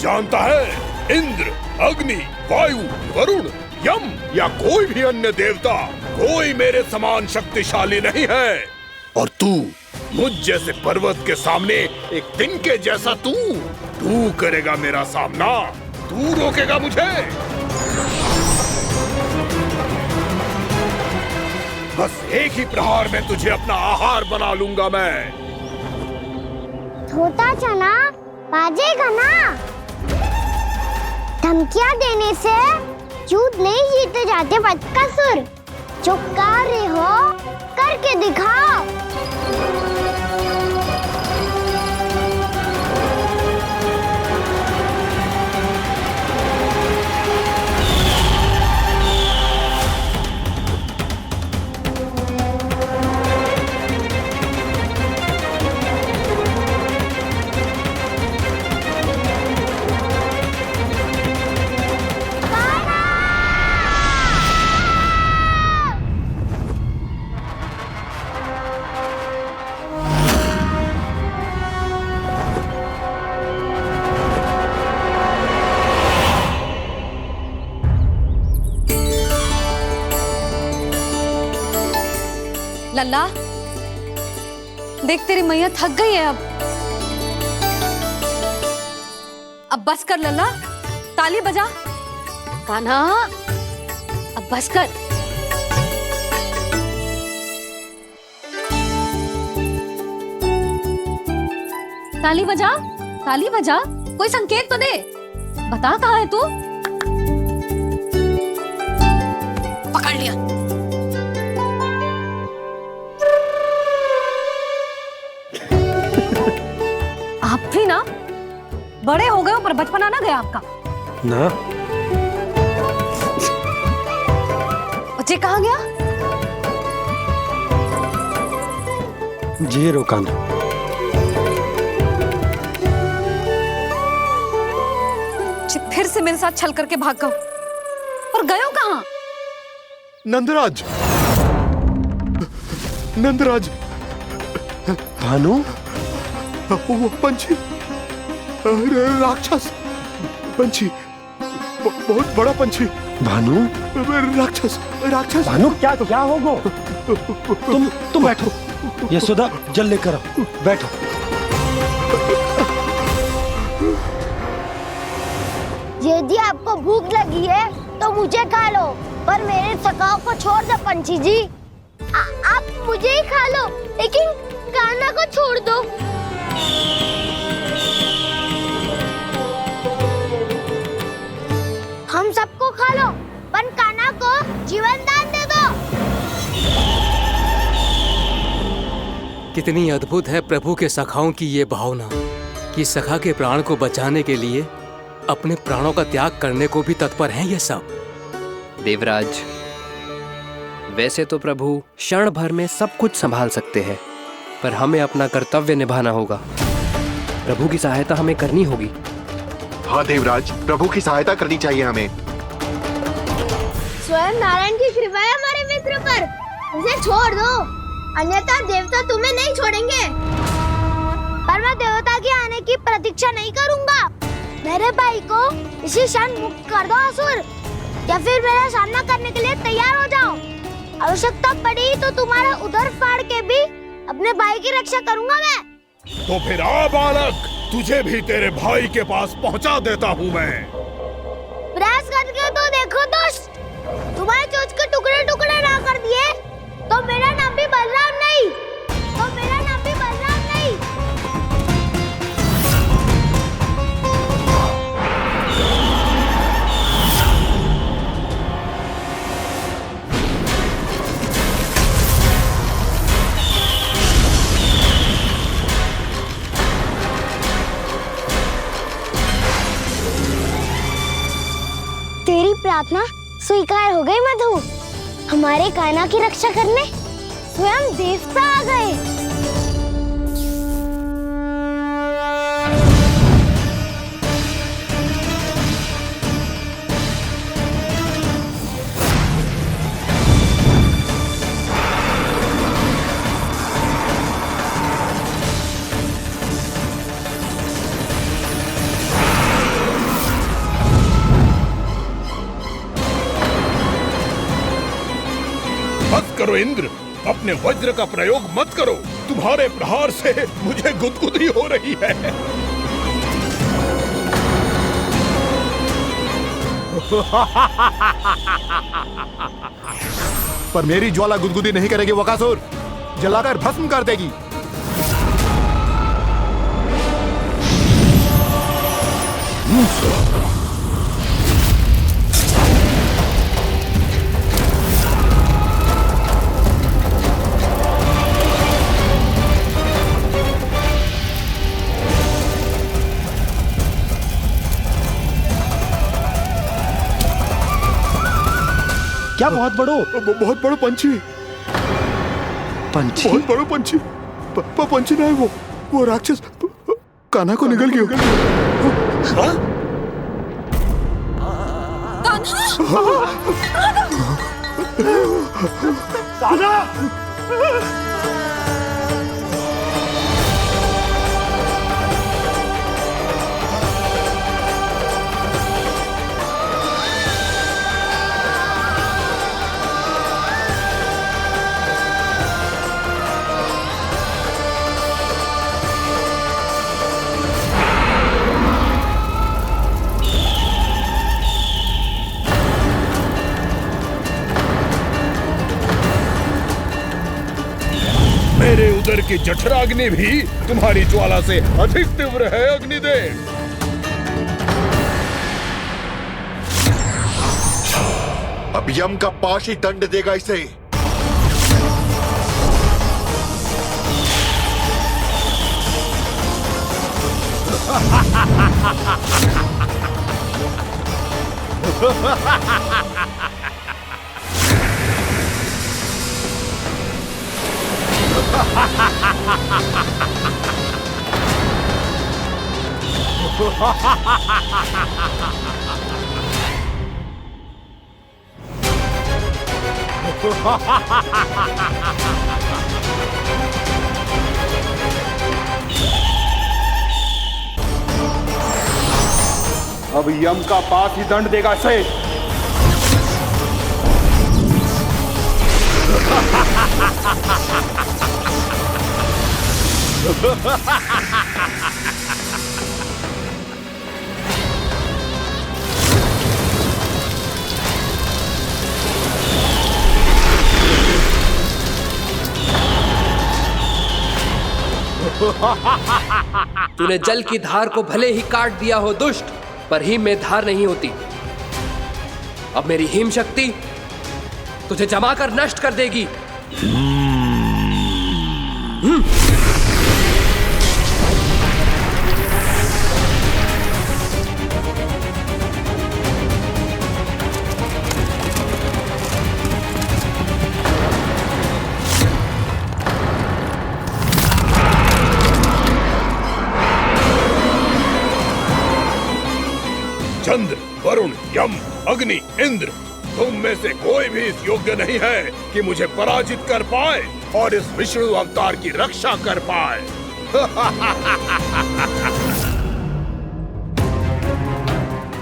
जानता है, इंद्र, अग्नि, वायु, वरुण यम या कोई भी अन्य देवता कोई मेरे समान शक्तिशाली नहीं है। और तू मुझ जैसे पर्वत के सामने एक दिन के जैसा तू करेगा मेरा सामना, तू रोकेगा मुझे। बस एक ही प्रहार में तुझे अपना आहार बना लूंगा मैं। छोटा चना बाजेगा ना। धमकियां देने से युद्ध नहीं जीते जाते बदकसूर। जो कार्य हो करके दिखाओ। लल्ला, देख तेरी मैया थक गई है अब बस कर लल्ला, ताली बजा। कान्हा, अब बस कर। ताली बजा, ताली बजा, कोई संकेत तो दे, बता कहाँ है तू? पकड़ लिया। आप भी ना बड़े हो गए हो पर बचपना ना गया आपका ना। बच्चे कहाँ गया? जी रोकान। फिर से मेरे साथ छल करके भाग गए और गए हो कहाँ? नंदराज, नंदराज। भानु, वो पंछी, राक्षस पंछी, बहुत बड़ा पंछी। भानु, राक्षस, राक्षस। भानु, क्या होगा? तुम बैठो, यशोदा जल लेकर आओ, बैठो। यदि आपको भूख लगी है तो मुझे खा लो, पर मेरे सखाओं को छोड़ दो पंछी जी। आप मुझे ही खा लो, लेकिन कान्हा को छोड़ दो। हम सबको खा लो, पर कान्हा को जीवन दान दे दो। कितनी अद्भुत है प्रभु के सखाओं की ये भावना कि सखा के प्राण को बचाने के लिए अपने प्राणों का त्याग करने को भी तत्पर हैं ये सब। देवराज, वैसे तो प्रभु क्षण भर में सब कुछ संभाल सकते हैं, पर हमें अपना कर्तव्य निभाना होगा। प्रभु की सहायता हमें करनी होगी। हाँ देवराज, प्रभु की सहायता करनी चाहिए हमें। स्वयं नारायण की कृपा है हमारे मित्र पर, उसे छोड़ दो, अन्यथा देवता तुम्हें नहीं छोड़ेंगे। पर मैं देवता के आने की प्रतीक्षा नहीं करूंगा। मेरे भाई को इसी क्षण मुक्त कर दो असुर, या फिर मेरा सामना करने के लिए तैयार हो जाओ। आवश्यकता पड़ी तो तुम्हारा उधर फाड़ के भी अपने भाई की रक्षा करूंगा मैं। तो फिर आ बालक, तुझे भी तेरे भाई के पास पहुंचा देता हूँ मैं। प्रयास करके तो देखो दोस्त, तुम्हारे चोंच के टुकड़े टुकड़े ना कर दिए तो मेरा नाम भी बलराम नहीं, तो मेरा नाम भी बलराम नहीं। तेरी प्रार्थना स्वीकार हो गई मधु। हमारे कान्हा की रक्षा करने स्वयं देवता आ गए। करो इंद्र, अपने वज्र का प्रयोग मत करो। तुम्हारे प्रहार से मुझे गुदगुदी हो रही है। पर मेरी ज्वाला गुदगुदी नहीं करेगी बकासुर, जलाकर भस्म कर देगी। क्या बहुत बड़ो पंछी। पंछी? बहुत बड़ो पंछी। पंछी ना है वो राक्षस कान्हा को निगल गया। कान्हा! मेरे उदर की जठराग्नि भी तुम्हारी ज्वाला से अधिक तीव्र है अग्निदेव। अब यम का पाश ही दंड देगा इसे। अब यम का पास ही दंड देगा इसे। तूने जल की धार को भले ही काट दिया हो दुष्ट, पर हिम में धार नहीं होती। अब मेरी हिम शक्ति तुझे जमाकर नष्ट कर देगी। चंद्र, वरुण, यम, अग्नि, इंद्र, तुम में से कोई भी इस योग्य नहीं है कि मुझे पराजित कर पाए और इस विष्णु अवतार की रक्षा कर पाए।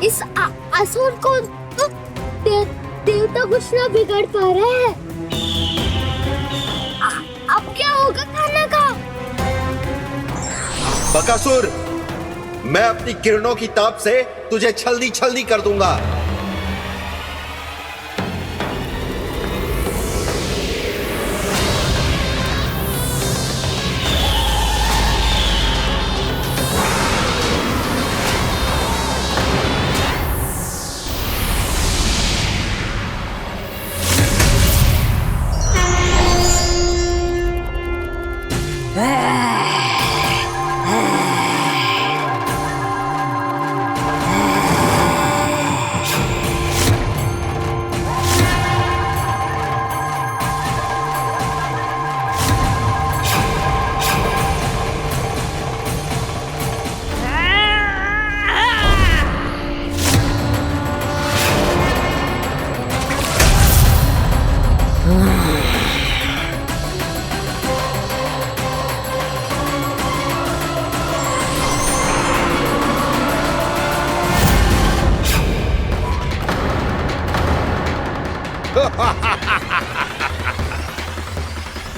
इस असुर को देवता कुछ ना बिगाड़ पा रहे हैं। अब क्या होगा कान्हा का? बकासुर, मैं अपनी किरणों की ताप से तुझे छल्दी छल्दी कर दूंगा।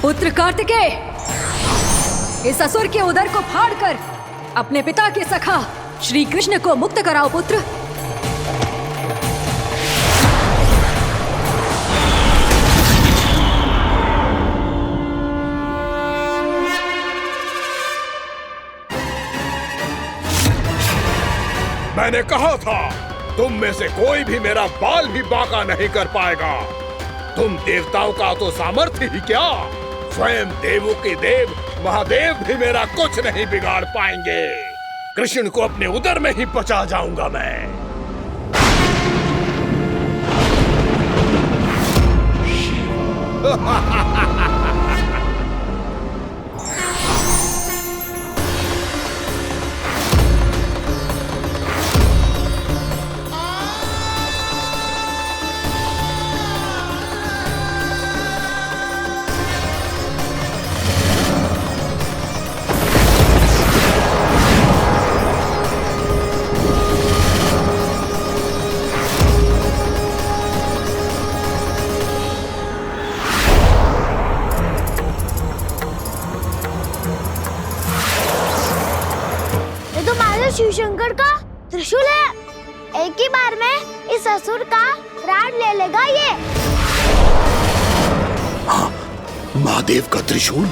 पुत्र कार्तिकेय, इस असुर के उदर को फाड़कर अपने पिता के सखा श्री कृष्ण को मुक्त कराओ पुत्र। मैंने कहा था तुम में से कोई भी मेरा बाल भी बांका नहीं कर पाएगा। तुम देवताओं का तो सामर्थ्य ही क्या, स्वयं देवों के देव महादेव भी मेरा कुछ नहीं बिगाड़ पाएंगे। कृष्ण को अपने उदर में ही पचा जाऊंगा मैं। शिव शंकर का त्रिशूल है। एक ही बार में इस असुर का प्राण ले लेगा ये। हाँ, महादेव का त्रिशूल।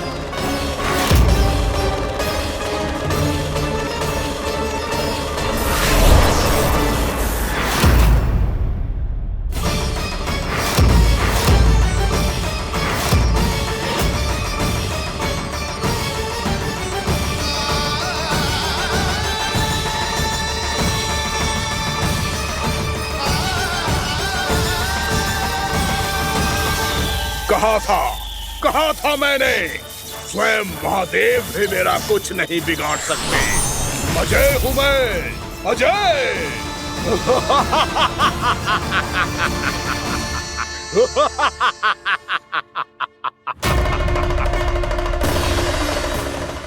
कहा था मैंने, स्वयं महादेव भी मेरा कुछ नहीं बिगाड़ सकते। अजय हूं मैं, अजय।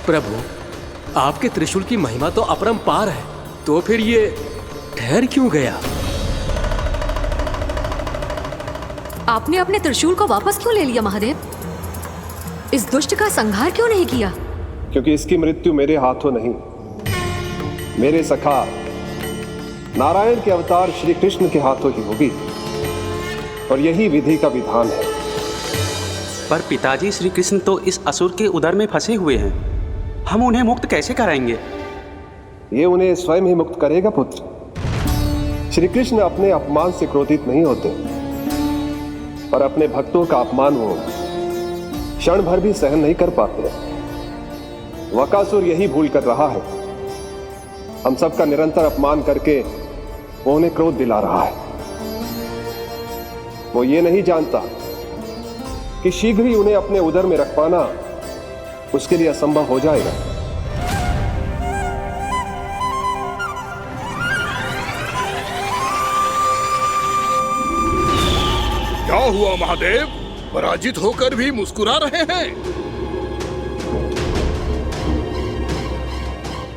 प्रभु, आपके त्रिशूल की महिमा तो अपरंपार है, तो फिर ये ठहर क्यों गया? आपने अपने त्रिशूल को वापस क्यों ले लिया महादेव? इस दुष्ट का संहार क्यों नहीं किया? क्योंकि इसकी मृत्यु मेरे हाथों नहीं, मेरे सखा नारायण के अवतार श्री कृष्ण के हाथों ही होगी, और यही विधि का विधान है। पर पिताजी, श्री कृष्ण तो इस असुर के उदर में फंसे हुए हैं, हम उन्हें मुक्त कैसे कराएंगे? ये उन्हें स्वयं ही मुक्त करेगा पुत्र। श्री कृष्ण अपने अपमान से क्रोधित नहीं होते, पर अपने भक्तों का अपमान वो क्षण भर भी सहन नहीं कर पाते। वकासुर यही भूल कर रहा है, हम सबका निरंतर अपमान करके वो उन्हें क्रोध दिला रहा है। वो ये नहीं जानता कि शीघ्र ही उन्हें अपने उदर में रख पाना उसके लिए असंभव हो जाएगा। क्या हुआ महादेव, पराजित होकर भी मुस्कुरा रहे हैं?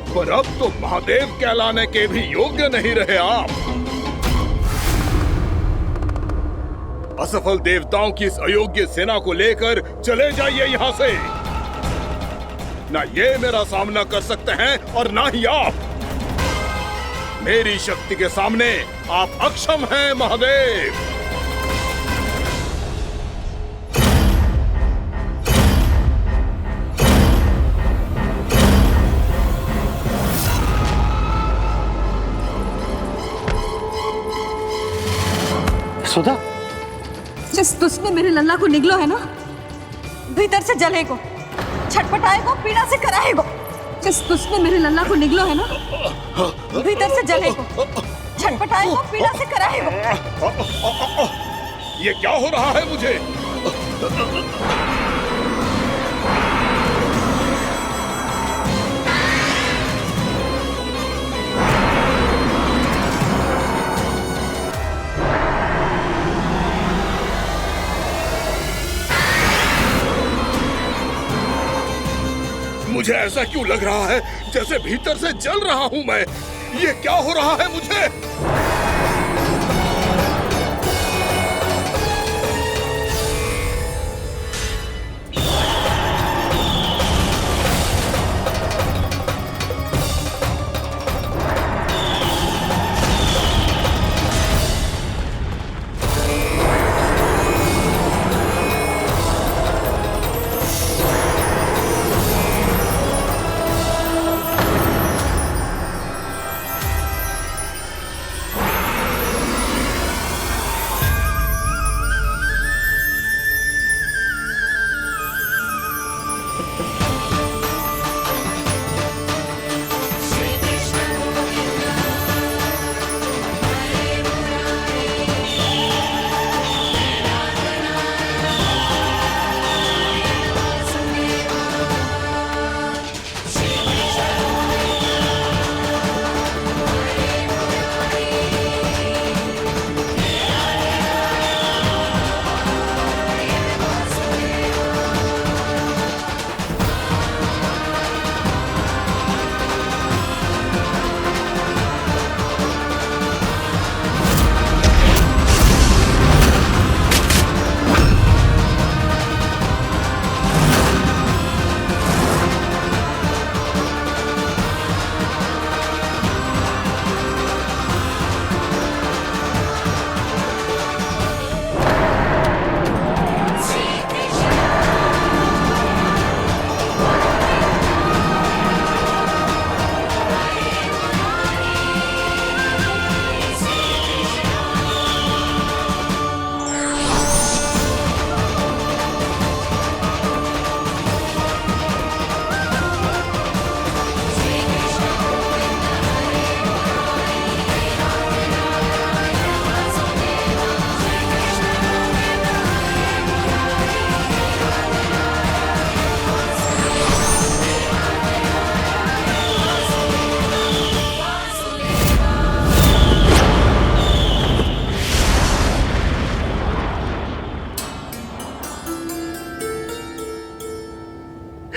पर अब तो महादेव कहलाने के भी योग्य नहीं रहे आप। असफल देवताओं की इस अयोग्य सेना को लेकर चले जाइए यहाँ से। ना ये मेरा सामना कर सकते हैं और ना ही आप। मेरी शक्ति के सामने आप अक्षम हैं महादेव। सुधा, जिस दुष्ट ने मेरे लल्ला को निगलो है ना, भीतर से जलेगो, छटपटाएगो, पीड़ा से कराएगो। जिस दुष्ट ने मेरे लल्ला को निगलो है ना, भीतर से जलेगो, छटपटाएगो, पीड़ा से कराएगो। ये क्या हो रहा है मुझे? मुझे ऐसा क्यों लग रहा है जैसे भीतर से जल रहा हूं मैं। ये क्या हो रहा है मुझे?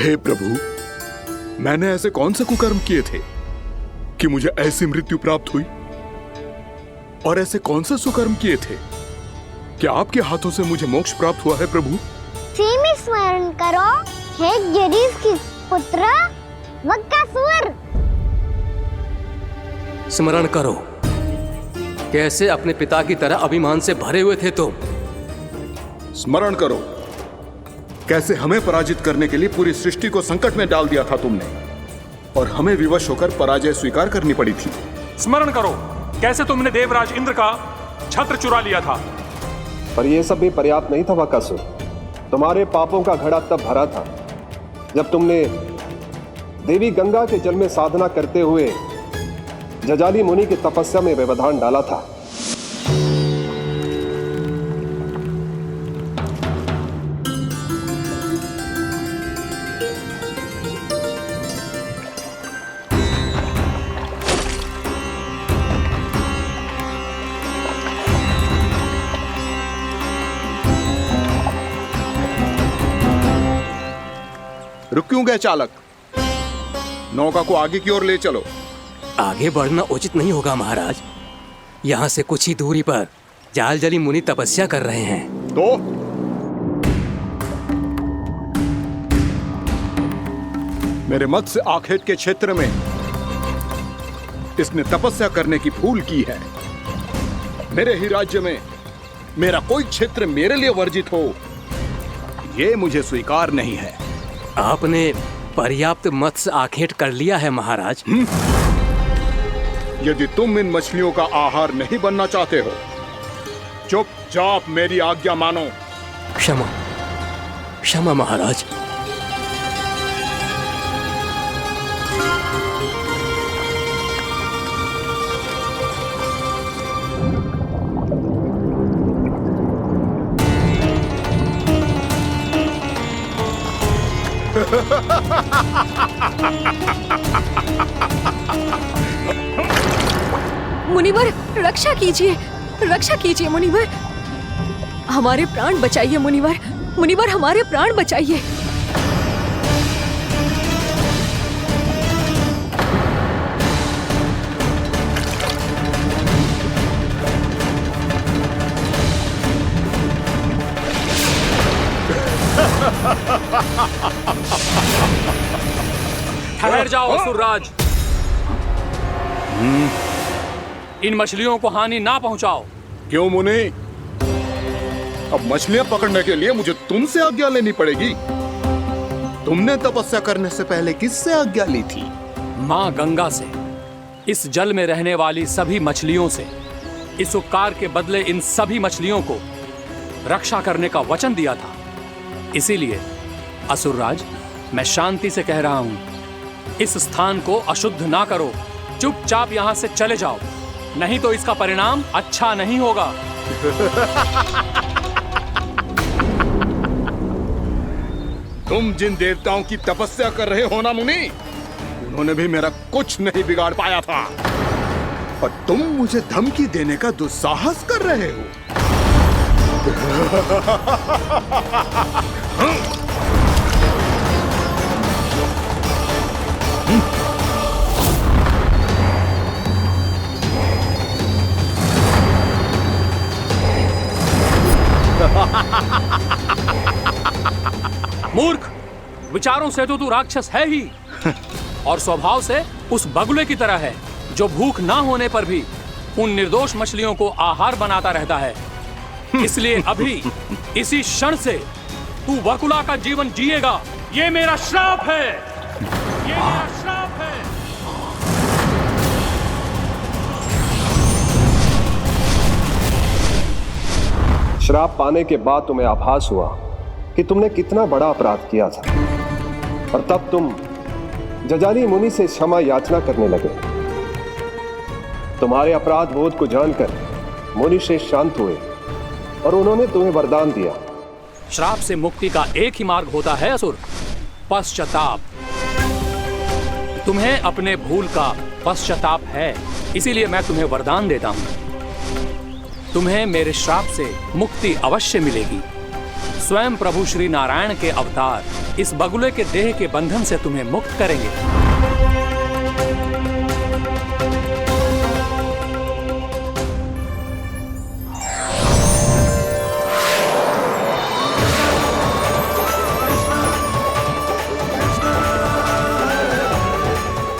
हे प्रभु, मैंने ऐसे कौन से कुकर्म किए थे कि मुझे ऐसी मृत्यु प्राप्त हुई? और ऐसे कौन से सुकर्म किए थे कि आपके हाथों से मुझे मोक्ष प्राप्त हुआ है प्रभु? में स्मरण करो, हे जरीफ की पुत्र बकासुर। स्मरण करो, कैसे अपने पिता की तरह अभिमान से भरे हुए थे तुम। स्मरण करो, कैसे हमें पराजित करने के लिए पूरी सृष्टि को संकट में डाल दिया था तुमने, और हमें विवश होकर पराजय स्वीकार करनी पड़ी थी। स्मरण करो, कैसे तुमने देवराज इंद्र का छत्र चुरा लिया था। पर यह सब भी पर्याप्त नहीं था बकासुर। तुम्हारे पापों का घड़ा तब भरा था जब तुमने देवी गंगा के जल में साधना करते हुए जजाली मुनि की तपस्या में व्यवधान डाला था। रुक क्यों गए चालक? नौका को आगे की ओर ले चलो। आगे बढ़ना उचित नहीं होगा महाराज। यहाँ से कुछ ही दूरी पर जालजली मुनि तपस्या कर रहे हैं। तो मेरे मत्स्य आखेट के क्षेत्र में इसने तपस्या करने की भूल की है। मेरे ही राज्य में मेरा कोई क्षेत्र मेरे लिए वर्जित हो, यह मुझे स्वीकार नहीं है। आपने पर्याप्त मत्स्य आखेट कर लिया है महाराज। यदि तुम इन मछलियों का आहार नहीं बनना चाहते हो, चुपचाप मेरी आज्ञा मानो। क्षमा, क्षमा महाराज। मुनिवर, रक्षा कीजिए, रक्षा कीजिए मुनिवर। हमारे प्राण बचाइए मुनिवर, मुनिवर हमारे प्राण बचाइए। ठहर जाओ असुरराज, इन मछलियों को हानि ना पहुंचाओ। क्यों मुनि? अब मछलियां पकड़ने के लिए मुझे तुमसे आज्ञा लेनी पड़ेगी। तुमने तपस्या करने से पहले किससे आज्ञा ली थी? माँ गंगा से, इस जल में रहने वाली सभी मछलियों से। इस उपकार के बदले इन सभी मछलियों को रक्षा करने का वचन दिया था। इसीलिए असुरराज, मैं शांति से कह रहा हूं, इस स्थान को अशुद्ध ना करो। चुपचाप यहां से चले जाओ, नहीं तो इसका परिणाम अच्छा नहीं होगा। तुम जिन देवताओं की तपस्या कर रहे हो ना मुनि, उन्होंने भी मेरा कुछ नहीं बिगाड़ पाया था, और तुम मुझे धमकी देने का दुस्साहस कर रहे हो। मूर्ख, विचारों से तो तू राक्षस है ही, और स्वभाव से उस बगुले की तरह है जो भूख ना होने पर भी उन निर्दोष मछलियों को आहार बनाता रहता है। इसलिए अभी इसी क्षण से तू बकुला का जीवन जिएगा। ये मेरा श्राप है, ये मेरा श्राप है। श्राप पाने के बाद तुम्हें आभास हुआ कि तुमने कितना बड़ा अपराध किया था, और तब तुम जजाली मुनि से क्षमा याचना करने लगे। तुम्हारे अपराध बोध को जानकर मुनि श्रेष्ठ शांत हुए और उन्होंने तुम्हें वरदान दिया। श्राप से मुक्ति का एक ही मार्ग होता है असुर, पश्चाताप। तुम्हें अपने भूल का पश्चाताप है, इसीलिए मैं तुम्हें वरदान देता हूं। तुम्हें मेरे श्राप से मुक्ति अवश्य मिलेगी। स्वयं प्रभु श्री नारायण के अवतार इस बगुले के देह के बंधन से तुम्हें मुक्त करेंगे।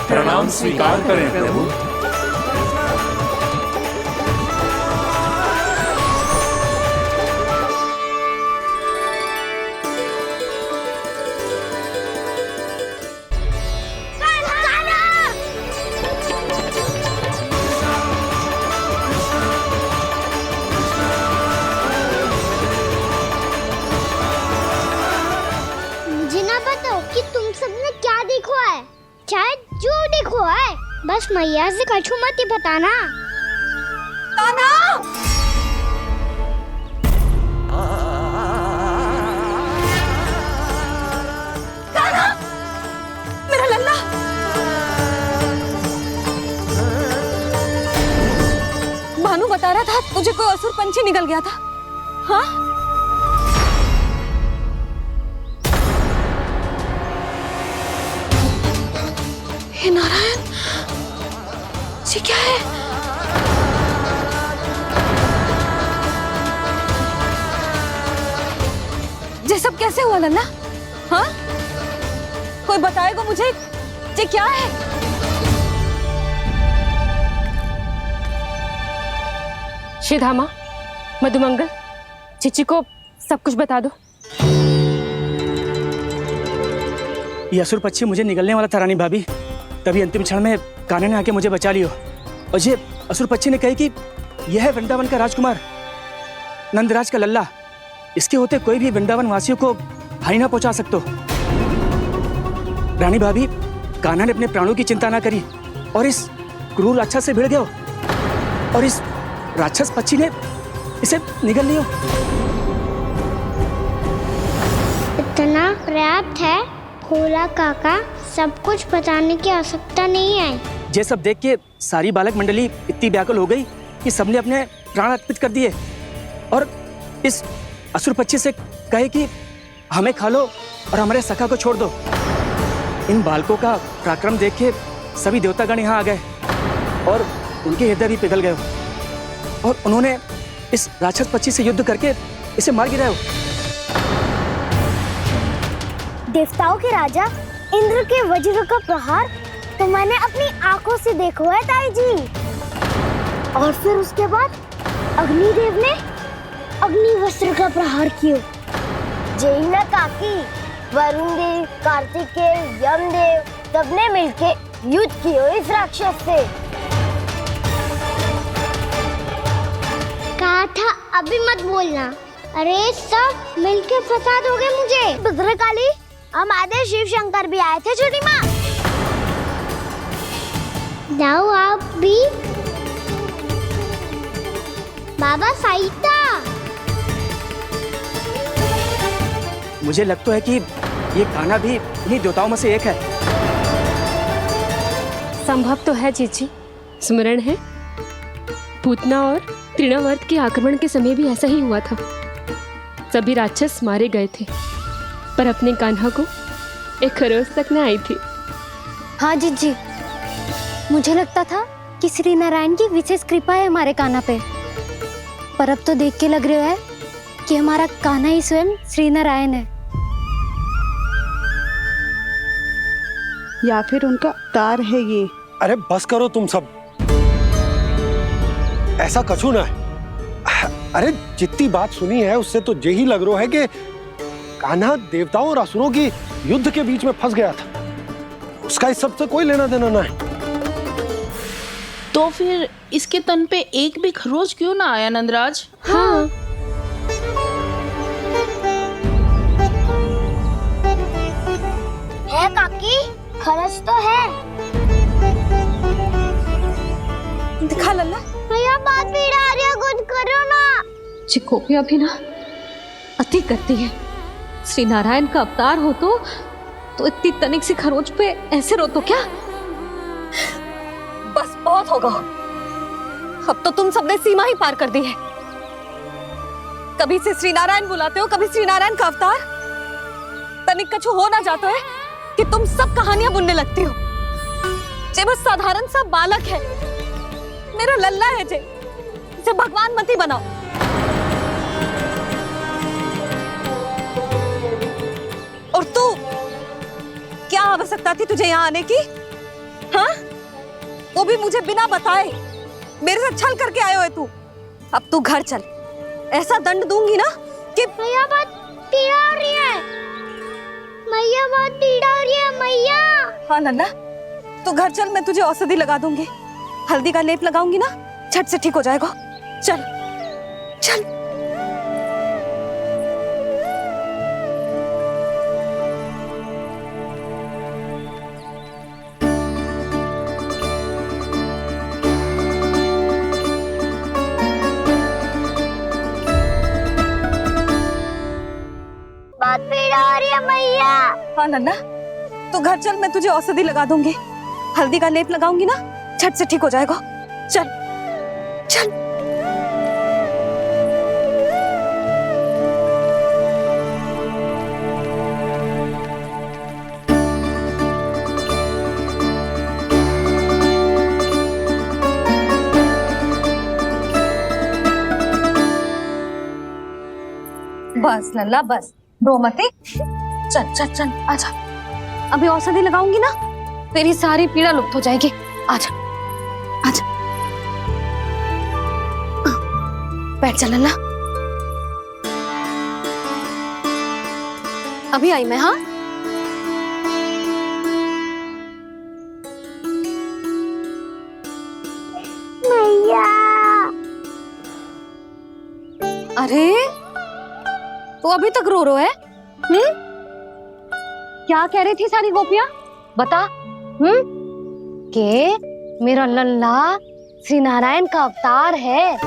प्रणाम स्वीकार करें प्रभु। मुझे ना बताओ कि तुम सबने क्या देखा है, शायद जो देखो है, बस मैया से कछु मत ही बताना। कान्हा! कान्हा! मेरा लल्ला! भानु बता रहा था तुझे कोई असुर पंछी निकल गया था। हाँ? हे नारायण, ये क्या है? ये सब कैसे हुआ लल्ला? हाँ? कोई बताएगा मुझे ये क्या है? श्रीधामा, मधुमंगल, चिची को सब कुछ बता दो। ये असुर पक्षी मुझे निगलने वाला था रानी भाभी, तभी अंतिम क्षण में कान्हा ने आके मुझे बचा लियो। और ये असुर पक्षी ने कही कि यह है वृंदावन का राजकुमार, नंदराज का लल्ला। इसके होते कोई भी वृंदावन वासियों को हानि ना पहुंचा सकते। रानी भाभी, कान्हा ने अपने प्राणों की चिंता ना करी और इस क्रूर राक्षस से भिड़ गयो और इस राक्षस पक्षी ने इसे निगल लियो। इतना पर्याप्त है भोला काका, सब कुछ बताने की आवश्यकता नहीं है। ये सब देख के सारी बालक मंडली इतनी व्याकुल हो गई कि सबने अपने प्राण अर्पित कर दिए और इस असुर पक्षी से कहे कि हमें खा लो और हमारे सखा को छोड़ दो। इन बालकों का पराक्रम देख के सभी देवतागण यहाँ आ गए और उनके हृदय भी पिघल गए और उन्होंने इस राक्षस पक्षी से युद्ध करके इसे मार गिराया। देवताओं के राजा इंद्र के वज्र का प्रहार तो मैंने अपनी आंखों से देखा है ताई जी। और फिर उसके बाद अग्निदेव ने अग्निवस्त्र का प्रहार किया। जैना काकी, वरुण देव, कार्तिकेय, यमदेव सबने मिलके युद्ध किया इस राक्षस से। कहा था अभी मत बोलना। अरे सब मिलके फंसा दोगे मुझे। भद्रकाली, हमारे शिव शंकर भी आए थे छोटी माँ। जाओ आप भी। बाबा साईता, मुझे लगता है कि ये कान्हा भी इन्हीं देवताओं में से एक है। संभव तो है चीची, स्मरण है पूतना और तृणावर्त के आक्रमण के समय भी ऐसा ही हुआ था। सभी राक्षस मारे गए थे पर अपने कान्हा को एक खरोच तक न आई थी। हाँ जीजी, मुझे लगता था कि श्री नारायण की विशेष कृपा है हमारे कान्हा पे, पर अब तो देख के लग रहा है कि हमारा कान्हा ही स्वयं श्री नारायण है। या फिर उनका अवतार है ये। अरे बस करो तुम सब, ऐसा कछु ना है। अरे जितनी बात सुनी है उससे तो यही लग रहा है कि कान्हा देवताओं और असुरों की युद्ध के बीच में फंस गया था। उसका इस सब से कोई लेना देना ना है। तो फिर इसके तन पे एक भी खरोच क्यों ना आया नंदराज? हाँ, है काकी, खरच तो है। दिखा लल्ला। भैया बात पीड़ा आ रही है, कुछ करो ना। चिकोपिया भी ना अति करती है। श्री नारायण का अवतार हो तो इतनी तनिक सी खरोच पे ऐसे रो तो क्या? बस बहुत होगा। अब तो तुम सबने सीमा ही पार कर दी है। कभी से श्री नारायण बुलाते हो, कभी श्री नारायण का अवतार। तनिक कछु हो ना जाता है कि तुम सब कहानियां बुनने लगती हो। जे बस साधारण सा बालक है, मेरा लल्ला है जे, इसे भगवान मती बनाओ। और तू, क्या आवश्यकता थी तुझे यहाँ आने की? हाँ, वो भी मुझे बिना बताए। मेरे से छल करके आए हो तू। अब तू घर चल, ऐसा दंड दूंगी ना कि मैया बहुत पीड़ा हो रही है। मैया बहुत पीड़ा हो रही है मैया। हाँ नन्ना, तू घर चल, मैं तुझे औषधि लगा दूंगी। हल्दी का लेप लगाऊंगी ना, झट से ठीक हो जाएगा। चल चल। बहुत पीड़ा हो रही है मैया। हाँ नन्ना, तू घर चल, मैं तुझे औषधि लगा दूंगी। हल्दी का लेप लगाऊंगी ना, झट से ठीक हो जाएगा। चल चल। बस लल्ला बस, रो मत। चल चल चल, आजा। अभी औषधि लगाऊंगी ना, तेरी सारी पीड़ा लुप्त हो जाएगी। आजा आजा, बैठ जा लल्ला। अभी आई मैं। हाँ, मैया। अरे तो अभी तक रो रो है? क्या कह रही थी सारी गोपियां? बता। के मेरा लल्ला श्री नारायण का अवतार है,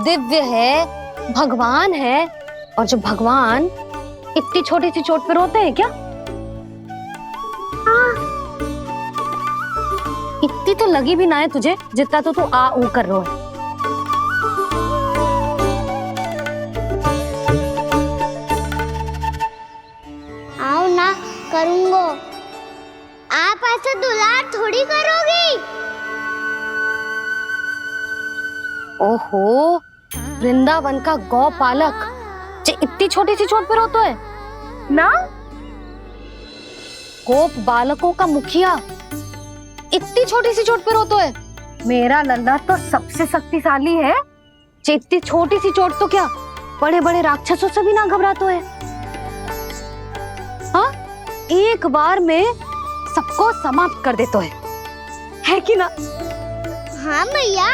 दिव्य है, भगवान है। और जो भगवान इतनी छोटी सी चोट पे रोते हैं क्या? इतनी तो लगी भी ना है तुझे, जितना तो तू आ ऊ कर रो है। आओ ना, करूंगो। आप ऐसे दुलार थोड़ी करोगी। ओहो, वृंदावन का गौपालक जो इतनी छोटी सी चोट पे रोता है ना? गोप बालकों का मुखिया इतनी छोटी सी चोट पे रोता है? मेरा लल्ला तो सबसे शक्तिशाली है। इतनी छोटी सी चोट तो क्या, बड़े बड़े राक्षसों से भी ना घबराता है। हाँ, एक बार में सबको समाप्त कर देता है कि ना? हाँ मैया,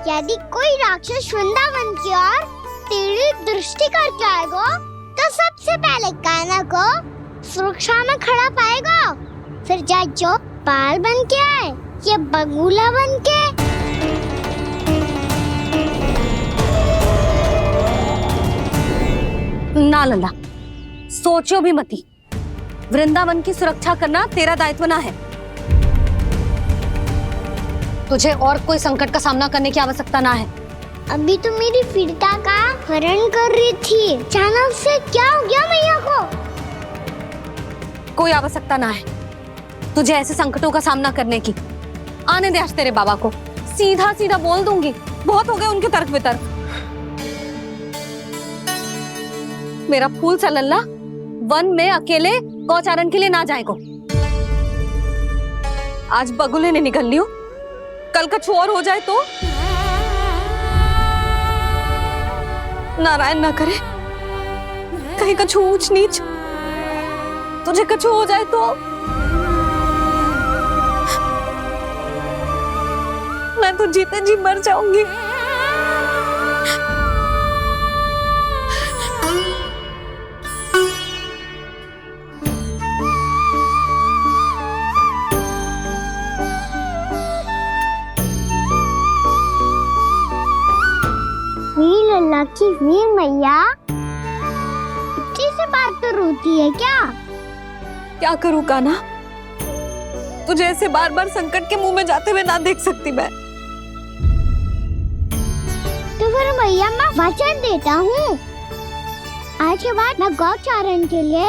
यदि कोई राक्षस वृंदावन की ओर तेरी दृष्टि करके आएगा, तो सबसे पहले कान्हा को सुरक्षा में खड़ा पाएगा। फिर चाहे जो बाल बन के आए या बगुला बन के। ना लल्ला, सोचो भी मती। वृंदावन की सुरक्षा करना तेरा दायित्व ना है। तुझे और कोई संकट का सामना करने की आवश्यकता ना है। अभी तो मेरी पीड़िता का हरण कर रही थी, अचानक से क्या हो गया मैया को? कोई आवश्यकता ना है तुझे ऐसे संकटों का सामना करने की। आने दे आज तेरे बाबा को, सीधा सीधा बोल दूंगी। बहुत हो गए उनके तर्क वितर्क। मेरा फूल सा लल्ला वन में अकेले गौचारण के लिए ना जाएगो। आज बगुले ने निकल लियो, कल कछु और हो जाए तो? नारायण ना करे, कहीं कछु ऊंच नीच तुझे कछु हो जाए तो? मैं तो जीते जी मर जाऊंगी। वीर लल्ला की वीर मैया इतनी सी बात तो रोती है क्या? क्या करूं कान्हा, तुझे ऐसे बार बार संकट के मुंह में जाते हुए ना देख सकती मैं। तो फिर भैया मैं वचन देता हूँ, आज के बाद मैं गौचारण के लिए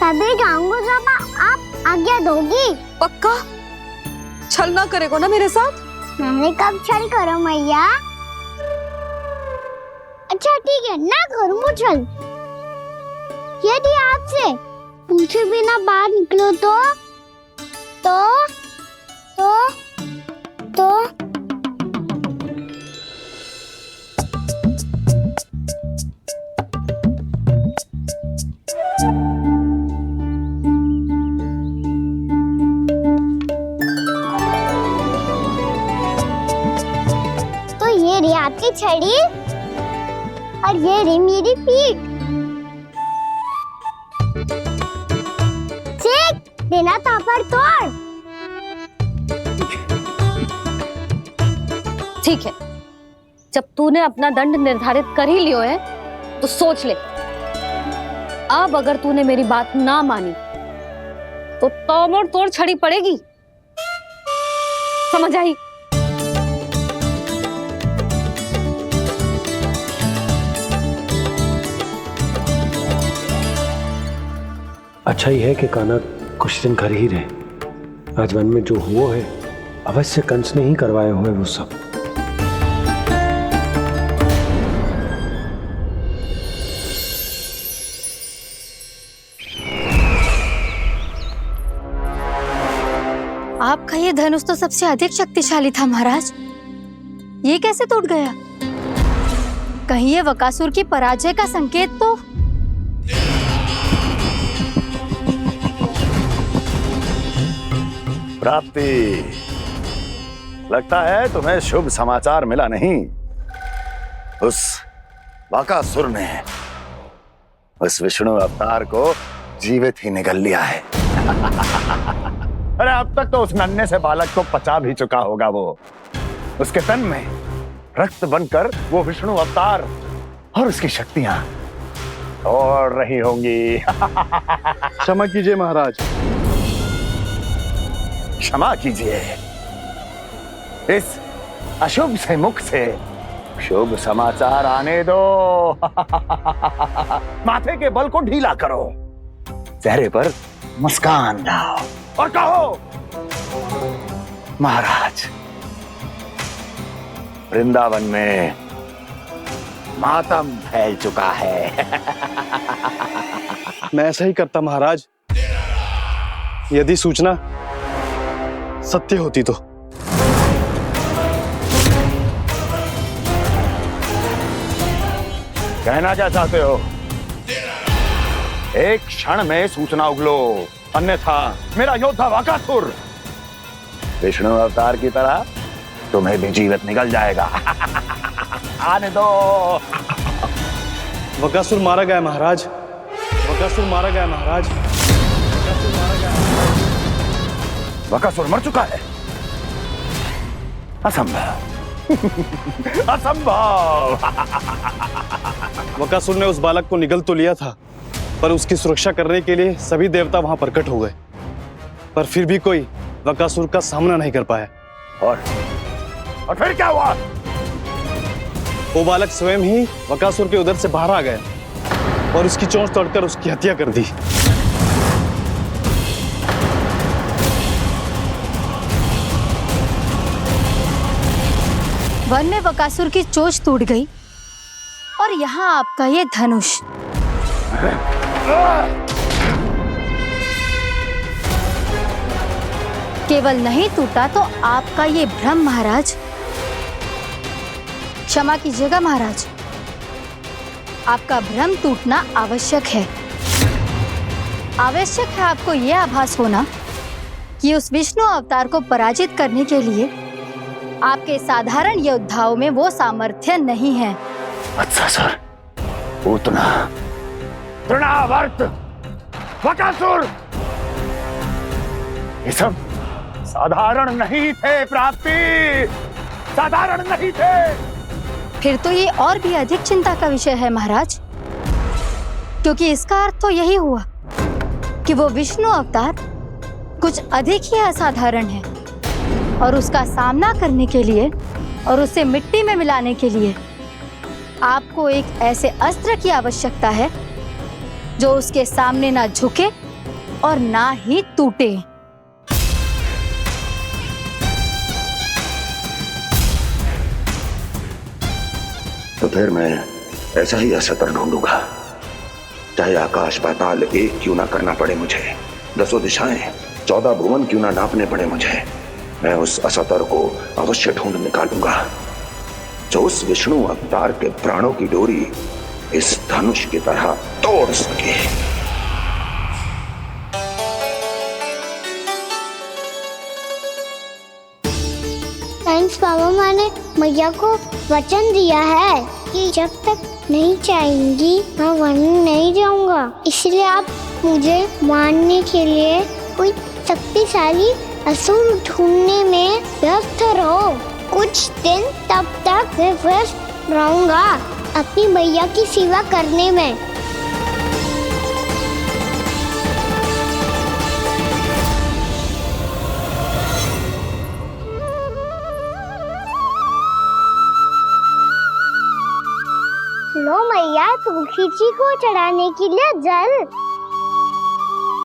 तभी जाऊंगा जब आप आज्ञा दोगी। पक्का? छल ना करेगा ना मेरे साथ? मैंने कब छल करो मैया? अच्छा ठीक है, ना करूँ छल। यदि आपसे पूछे बिना बाहर निकलो तो ये रही आपकी छड़ी और ये रही मेरी पीठ। सेक देना तापर तोड़। ठीक है, जब तूने अपना दंड निर्धारित कर ही लियो है तो सोच ले, अब अगर तूने मेरी बात ना मानी तो तोड़ तोड़ छड़ी पड़ेगी, समझ आई? अच्छा ही है कि कान्हा कुछ दिन घर ही रहे। आज वन में जो हुआ है अवश्य कंस ने ही करवाए हुए वो सब। आपका ये धनुष तो सबसे अधिक शक्तिशाली था महाराज, ये कैसे टूट गया? कहीं ये बकासुर की पराजय का संकेत तो? प्राप्ति, लगता है तुम्हें शुभ समाचार मिला नहीं। उस बकासुर ने उस विष्णु अवतार को जीवित ही निगल लिया है। अरे अब तक तो उस नन्हे से बालक को पचा भी चुका होगा वो। उसके तन में रक्त बनकर वो विष्णु अवतार और उसकी शक्तियां दौड़ रही होंगी। क्षमा कीजिए महाराज। क्षमा कीजिए, इस अशुभ से मुख से शुभ समाचार आने दो। माथे के बल को ढीला करो, चेहरे पर मुस्कान लाओ और कहो, महाराज, वृंदावन में मातम फैल चुका है। मैं ऐसा ही करता महाराज, यदि सूचना सत्य होती तो। कहना क्या चाहते हो? एक क्षण में सूचना उगलो, अन्यथा मेरा योद्धा बकासुर विष्णु अवतार की तरह तुम्हें भी जीवित निकल जाएगा। आने दो। बकासुर मारा गया महाराज, बकासुर मारा गया महाराज, बकासुर मारा गया। बकासुर मर चुका है? असंभव। असंभव। बकासुर ने उस बालक को निगल तो लिया था, पर उसकी सुरक्षा करने के लिए सभी देवता वहां प्रकट हो गए, पर फिर भी कोई बकासुर का सामना नहीं कर पाया। और फिर क्या हुआ? वो बालक स्वयं ही बकासुर के उदर से बाहर आ गया और उसकी चोंच तोड़कर उसकी हत्या कर दी। वन में बकासुर की चोंच टूट गई और यहाँ आपका ये धनुष। केवल नहीं टूटा तो आपका ये भ्रम महाराज। क्षमा कीजिएगा महाराज, आपका भ्रम टूटना आवश्यक है। आवश्यक है आपको यह आभास होना कि उस विष्णु अवतार को पराजित करने के लिए आपके साधारण योद्धाओं में वो सामर्थ्य नहीं है। अच्छा सर, पूतना, तृणावर्त, बकासुर, ये सब साधारण नहीं थे प्राप्ति, साधारण नहीं थे। फिर तो ये और भी अधिक चिंता का विषय है महाराज, क्योंकि इसका अर्थ तो यही हुआ कि वो विष्णु अवतार कुछ अधिक ही असाधारण है और उसका सामना करने के लिए और उसे मिट्टी में मिलाने के लिए आपको एक ऐसे अस्त्र की आवश्यकता है जो उसके सामने ना झुके और ना ही टूटे। तो फिर मैं ऐसा ही अस्त्र ढूंढूंगा, चाहे आकाश पाताल एक क्यों ना करना पड़े मुझे, 10 दिशाएं 14 भुवन क्यों ना नापने पड़े मुझे, मैं उस अस्त्र को अवश्य ढूंढ निकालूंगा जो उस विष्णु अवतार के प्राणों की डोरी इस धनुष की तरह तोड़ सके। थैंक्स पापा, मैंने मैया को वचन दिया है कि जब तक नहीं चाहेंगी मैं वन नहीं जाऊंगा, इसलिए आप मुझे मारने के लिए कोई शक्तिशाली असुर ढूंढने में व्यस्त रहो। कुछ दिन तब तक मैं व्यस्त रहूंगा अपनी मैया की सेवा करने में। लो मैया, तुलसी जी को चढ़ाने के लिए जल।